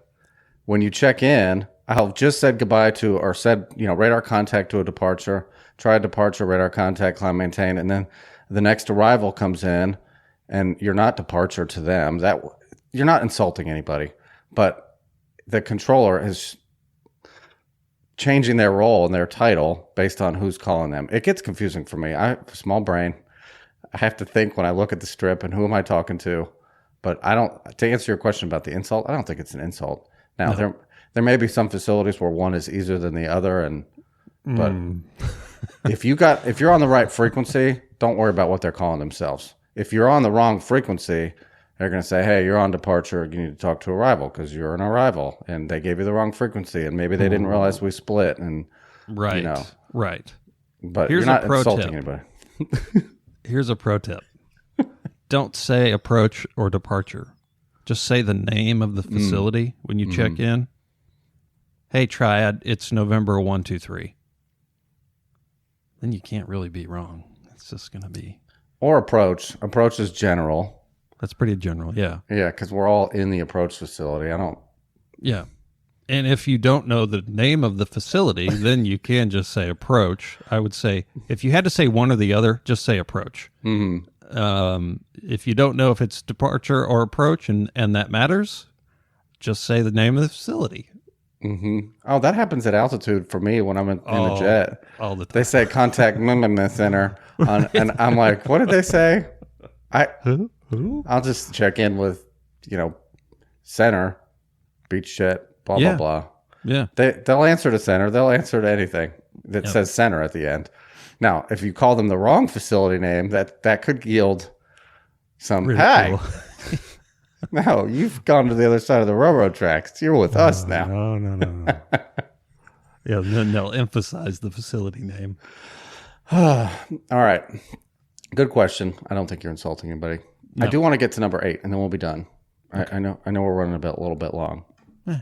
When you check in, I'll just said goodbye to, or said, radar contact to a departure, tried departure, radar contact, climb, maintain, and then the next arrival comes in, and you're not departure to them. That you're not insulting anybody, but the controller is changing their role and their title based on who's calling them. It gets confusing for me. I have a small brain. I have to think when I look at the strip and who am I talking to. But to answer your question about the insult, I don't think it's an insult. Now, there may be some facilities where one is easier than the other, but if you're on the right frequency, don't worry about what they're calling themselves. If you're on the wrong frequency, they're going to say, hey, you're on departure. You need to talk to arrival because you're an arrival. And they gave you the wrong frequency. And maybe they didn't realize we split. And Right. Right. But Here's you're not a pro insulting tip. anybody. Here's a pro tip. Don't say approach or departure. Just say the name of the facility when you check in. Hey, Triad, it's November 123. Then you can't really be wrong. It's just going to be... Or approach. Approach is general. That's pretty general, yeah. Yeah, because we're all in the approach facility. Yeah. And if you don't know the name of the facility, then you can just say approach. I would say, if you had to say one or the other, just say approach. Mm-hmm. If you don't know if it's departure or approach and that matters, just say the name of the facility. Mm-hmm. Oh, that happens at altitude for me when I'm in a jet. All the time. They say contact center, and I'm like, what did they say? Who? I'll just check in with, center, beach jet, blah, blah, blah. Yeah. They'll answer to center. They'll answer to anything that says center at the end. Now, if you call them the wrong facility name, that could yield some, Ridicule. hey, no, you've gone to the other side of the railroad tracks. You're with us now. No. Yeah, then they'll emphasize the facility name. All right. Good question. I don't think you're insulting anybody. No. I do want to get to number 8, and then we'll be done. Okay. I know we're running a little bit long. Eh.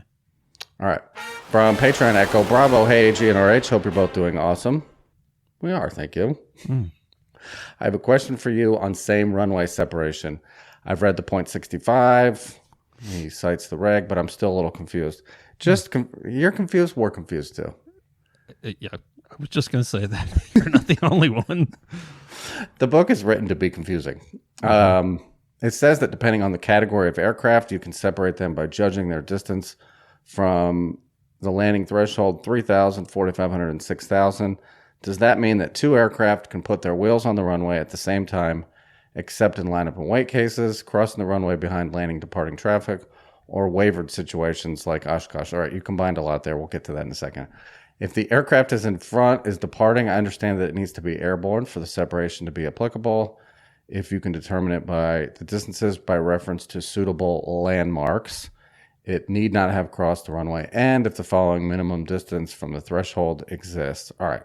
All right. From Patreon Echo Bravo. Hey, GNRH. Hope you're both doing awesome. We are. Thank you. I have a question for you on same runway separation. I've read the .65. He cites the reg, but I'm still a little confused. You're confused. We're confused too. Yeah, I was just going to say that. You're not the only one. The book is written to be confusing. It says that depending on the category of aircraft, you can separate them by judging their distance from the landing threshold, 3,000, 4,500, and 6,000. Does that mean that two aircraft can put their wheels on the runway at the same time, except in lineup and wait cases, crossing the runway behind landing departing traffic, or wavered situations like Oshkosh? All right, you combined a lot there. We'll get to that in a second. If the aircraft is in front, is departing, I understand that it needs to be airborne for the separation to be applicable. If you can determine it by the distances by reference to suitable landmarks, it need not have crossed the runway. And if the following minimum distance from the threshold exists. All right.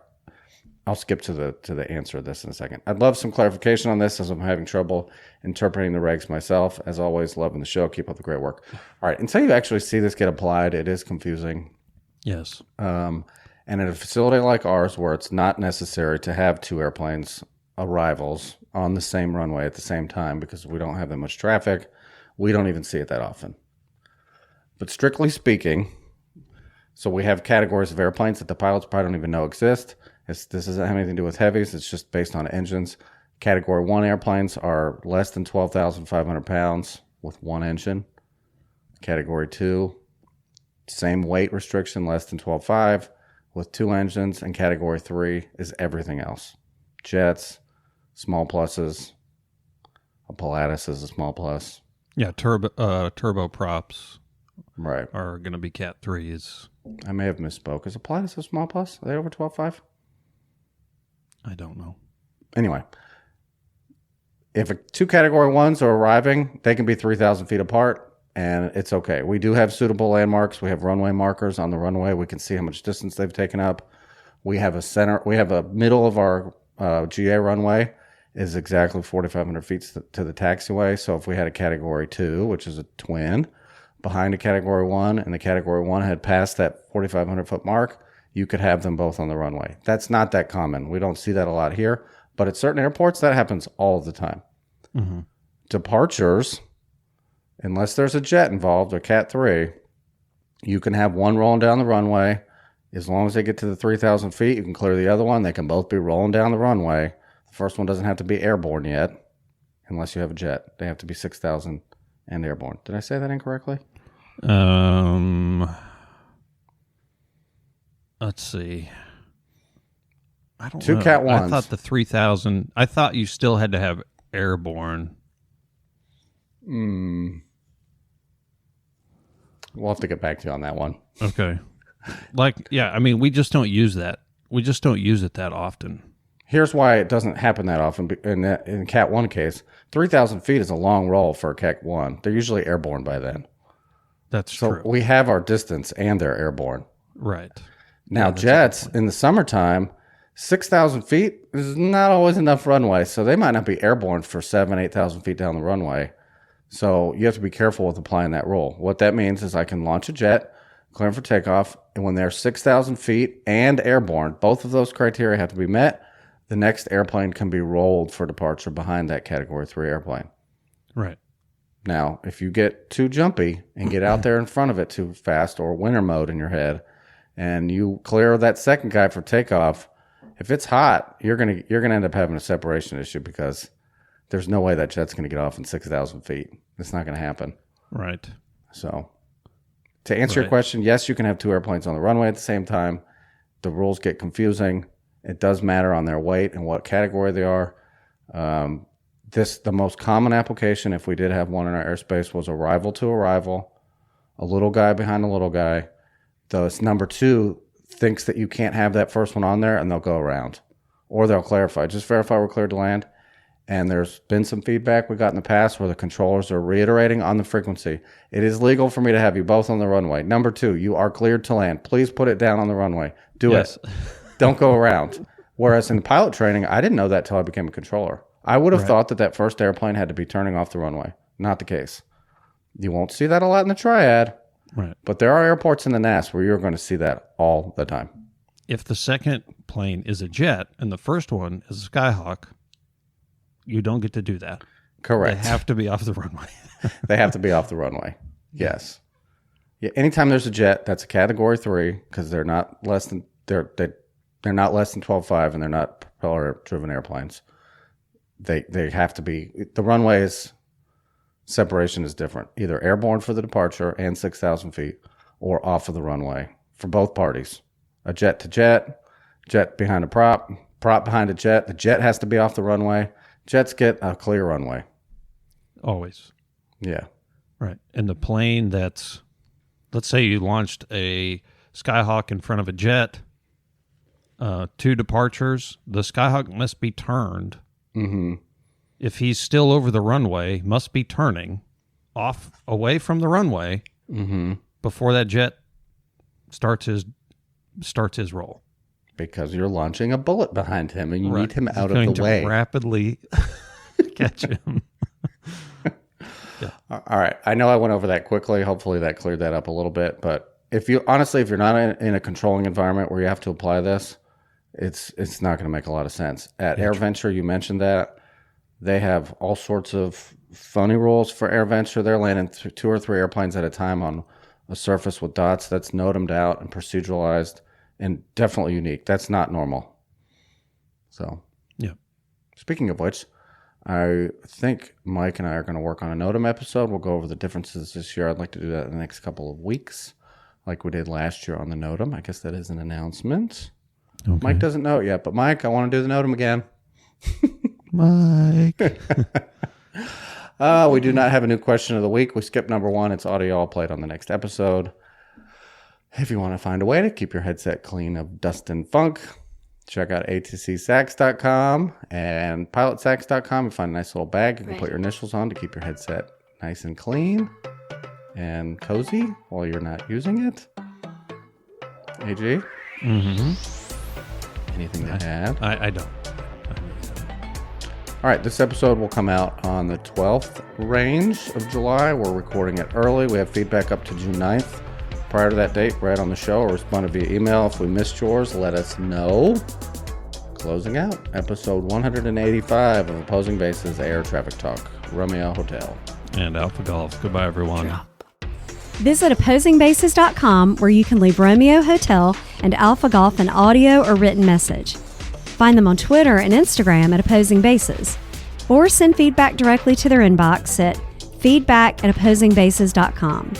I'll skip to the answer of this in a second. I'd love some clarification on this as I'm having trouble interpreting the regs myself. As always, loving the show. Keep up the great work. All right. Until you actually see this get applied, it is confusing. Yes. And at a facility like ours where it's not necessary to have two airplanes arrivals on the same runway at the same time because we don't have that much traffic, we don't even see it that often. But strictly speaking, so we have categories of airplanes that the pilots probably don't even know exist. This doesn't have anything to do with heavies. It's just based on engines. Category 1 airplanes are less than 12,500 pounds with one engine. Category 2, same weight restriction, less than 12.5 with two engines. And Category 3 is everything else. Jets, small pluses, A Pilatus is a small plus. Yeah, turboprops Right. are going to be Cat 3s. I may have misspoke. Is a Pilatus a small plus? Are they over 12.5? I don't know. Anyway, if two Category 1s are arriving, they can be 3,000 feet apart, and it's okay. We do have suitable landmarks. We have runway markers on the runway. We can see how much distance they've taken up. We have a center. We have a middle of our GA runway is exactly 4,500 feet to the taxiway. So if we had a Category 2, which is a twin, behind a Category 1, and the Category 1 had passed that 4,500 foot mark, you could have them both on the runway. That's not that common. We don't see that a lot here, but at certain airports, that happens all the time. Mm-hmm. Departures, unless there's a jet involved, or Cat 3, you can have one rolling down the runway. As long as they get to the 3,000 feet, you can clear the other one. They can both be rolling down the runway. The first one doesn't have to be airborne yet, unless you have a jet. They have to be 6,000 and airborne. Did I say that incorrectly? Let's see. I don't Two know. Cat 1s. I thought the 3,000. I thought you still had to have airborne. We'll have to get back to you on that one. Okay. I mean, we just don't use that. We just don't use it that often. Here's why it doesn't happen that often. In Cat 1 case, 3,000 feet is a long roll for a Cat 1. They're usually airborne by then. That's So true. we have our distance and they're airborne. Right. Now, jets in the summertime, 6,000 feet is not always enough runway. So they might not be airborne for 7,000, 8,000 feet down the runway. So you have to be careful with applying that rule. What that means is I can launch a jet, clear them for takeoff, and when they're 6,000 feet and airborne, both of those criteria have to be met. The next airplane can be rolled for departure behind that Category 3 airplane. Right. Now, if you get too jumpy and get out there in front of it too fast, or winter mode in your head, and you clear that second guy for takeoff, if it's hot, you're gonna end up having a separation issue because there's no way that jet's gonna get off in 6,000 feet. It's not gonna happen. Right. So, to answer your question, yes, you can have two airplanes on the runway at the same time. The rules get confusing. It does matter on their weight and what category they are. The most common application, if we did have one in our airspace, was arrival to arrival, a little guy behind a little guy. The number 2 thinks that you can't have that first one on there, and they'll go around. Or they'll clarify. Just verify we're cleared to land. And there's been some feedback we got in the past where the controllers are reiterating on the frequency. It is legal for me to have you both on the runway. Number 2, you are cleared to land. Please put it down on the runway. Do it. Don't go around. Whereas in pilot training, I didn't know that till I became a controller. I would have thought that first airplane had to be turning off the runway. Not the case. You won't see that a lot in the triad. Right. But there are airports in the NAS where you're going to see that all the time. If the second plane is a jet and the first one is a Skyhawk, you don't get to do that. Correct. They have to be off the runway. They have to be off the runway. Yes. Yeah. Anytime there's a jet, that's a Category 3 because they're not less than 12.5 and they're not propeller-driven airplanes. They have to be. The runway's separation is different. Either airborne for the departure and 6,000 feet, or off of the runway for both parties. A jet to jet, jet behind a prop behind a jet. The jet has to be off the runway. Jets get a clear runway. Always. Yeah. Right. And the plane that's, let's say you launched a Skyhawk in front of a jet, 2 departures, the Skyhawk must be turned. Mm-hmm. If he's still over the runway, must be turning off away from the runway before that jet starts his roll. Because you're launching a bullet behind him and you need him out going of the way. To rapidly catch him. Yeah. All right. I know I went over that quickly. Hopefully that cleared that up a little bit. But if you're not in a controlling environment where you have to apply this, it's not going to make a lot of sense. At AirVenture, you mentioned that. They have all sorts of funny rules for AirVenture. They're landing 2 or 3 airplanes at a time on a surface with dots that's nodemed out and proceduralized and definitely unique. That's not normal. So, yeah. Speaking of which, I think Mike and I are going to work on a NOTAM episode. We'll go over the differences this year. I'd like to do that in the next couple of weeks, like we did last year on the NOTAM. I guess that is an announcement. Okay. Mike doesn't know it yet, but Mike, I want to do the NOTAM again. Mike. We do not have a new question of the week. We skipped number 1. It's audio. I'll play it on the next episode. If you want to find a way to keep your headset clean of dust and funk, check out atcsax.com and pilotsax.com and find a nice little bag you can put your initials on to keep your headset nice and clean and cozy while you're not using it. AG? Anything to add? I don't. All right, this episode will come out on the 12th range of July. We're recording it early. We have feedback up to June 9th. Prior to that date, right on the show, or respond via email. If we missed yours, let us know. Closing out, episode 185 of Opposing Bases Air Traffic Talk. Romeo Hotel. And Alpha Golf. Goodbye, everyone. Visit OpposingBases.com where you can leave Romeo Hotel and Alpha Golf an audio or written message. Find them on Twitter and Instagram at Opposing Bases, or send feedback directly to their inbox at feedback@OpposingBases.com.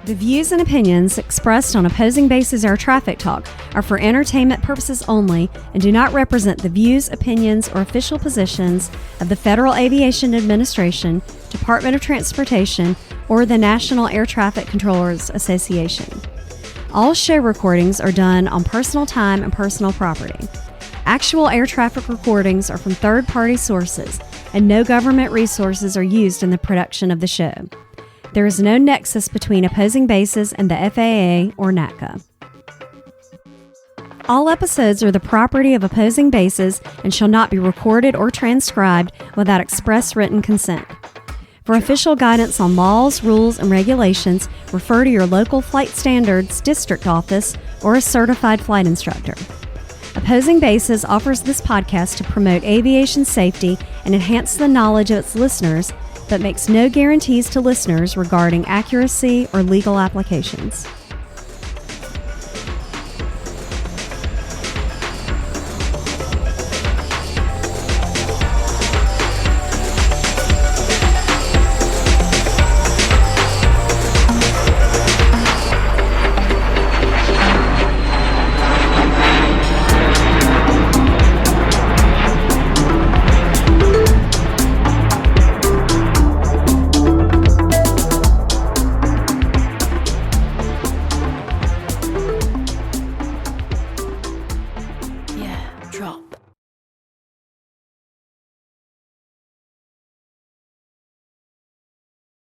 The views and opinions expressed on Opposing Bases Air Traffic Talk are for entertainment purposes only and do not represent the views, opinions, or official positions of the Federal Aviation Administration, Department of Transportation, or the National Air Traffic Controllers Association. All show recordings are done on personal time and personal property. Actual air traffic recordings are from third-party sources, and no government resources are used in the production of the show. There is no nexus between Opposing Bases and the FAA or NATCA. All episodes are the property of Opposing Bases and shall not be recorded or transcribed without express written consent. For official guidance on laws, rules, and regulations, refer to your local flight standards district office or a certified flight instructor. Opposing Bases offers this podcast to promote aviation safety and enhance the knowledge of its listeners, but makes no guarantees to listeners regarding accuracy or legal applications.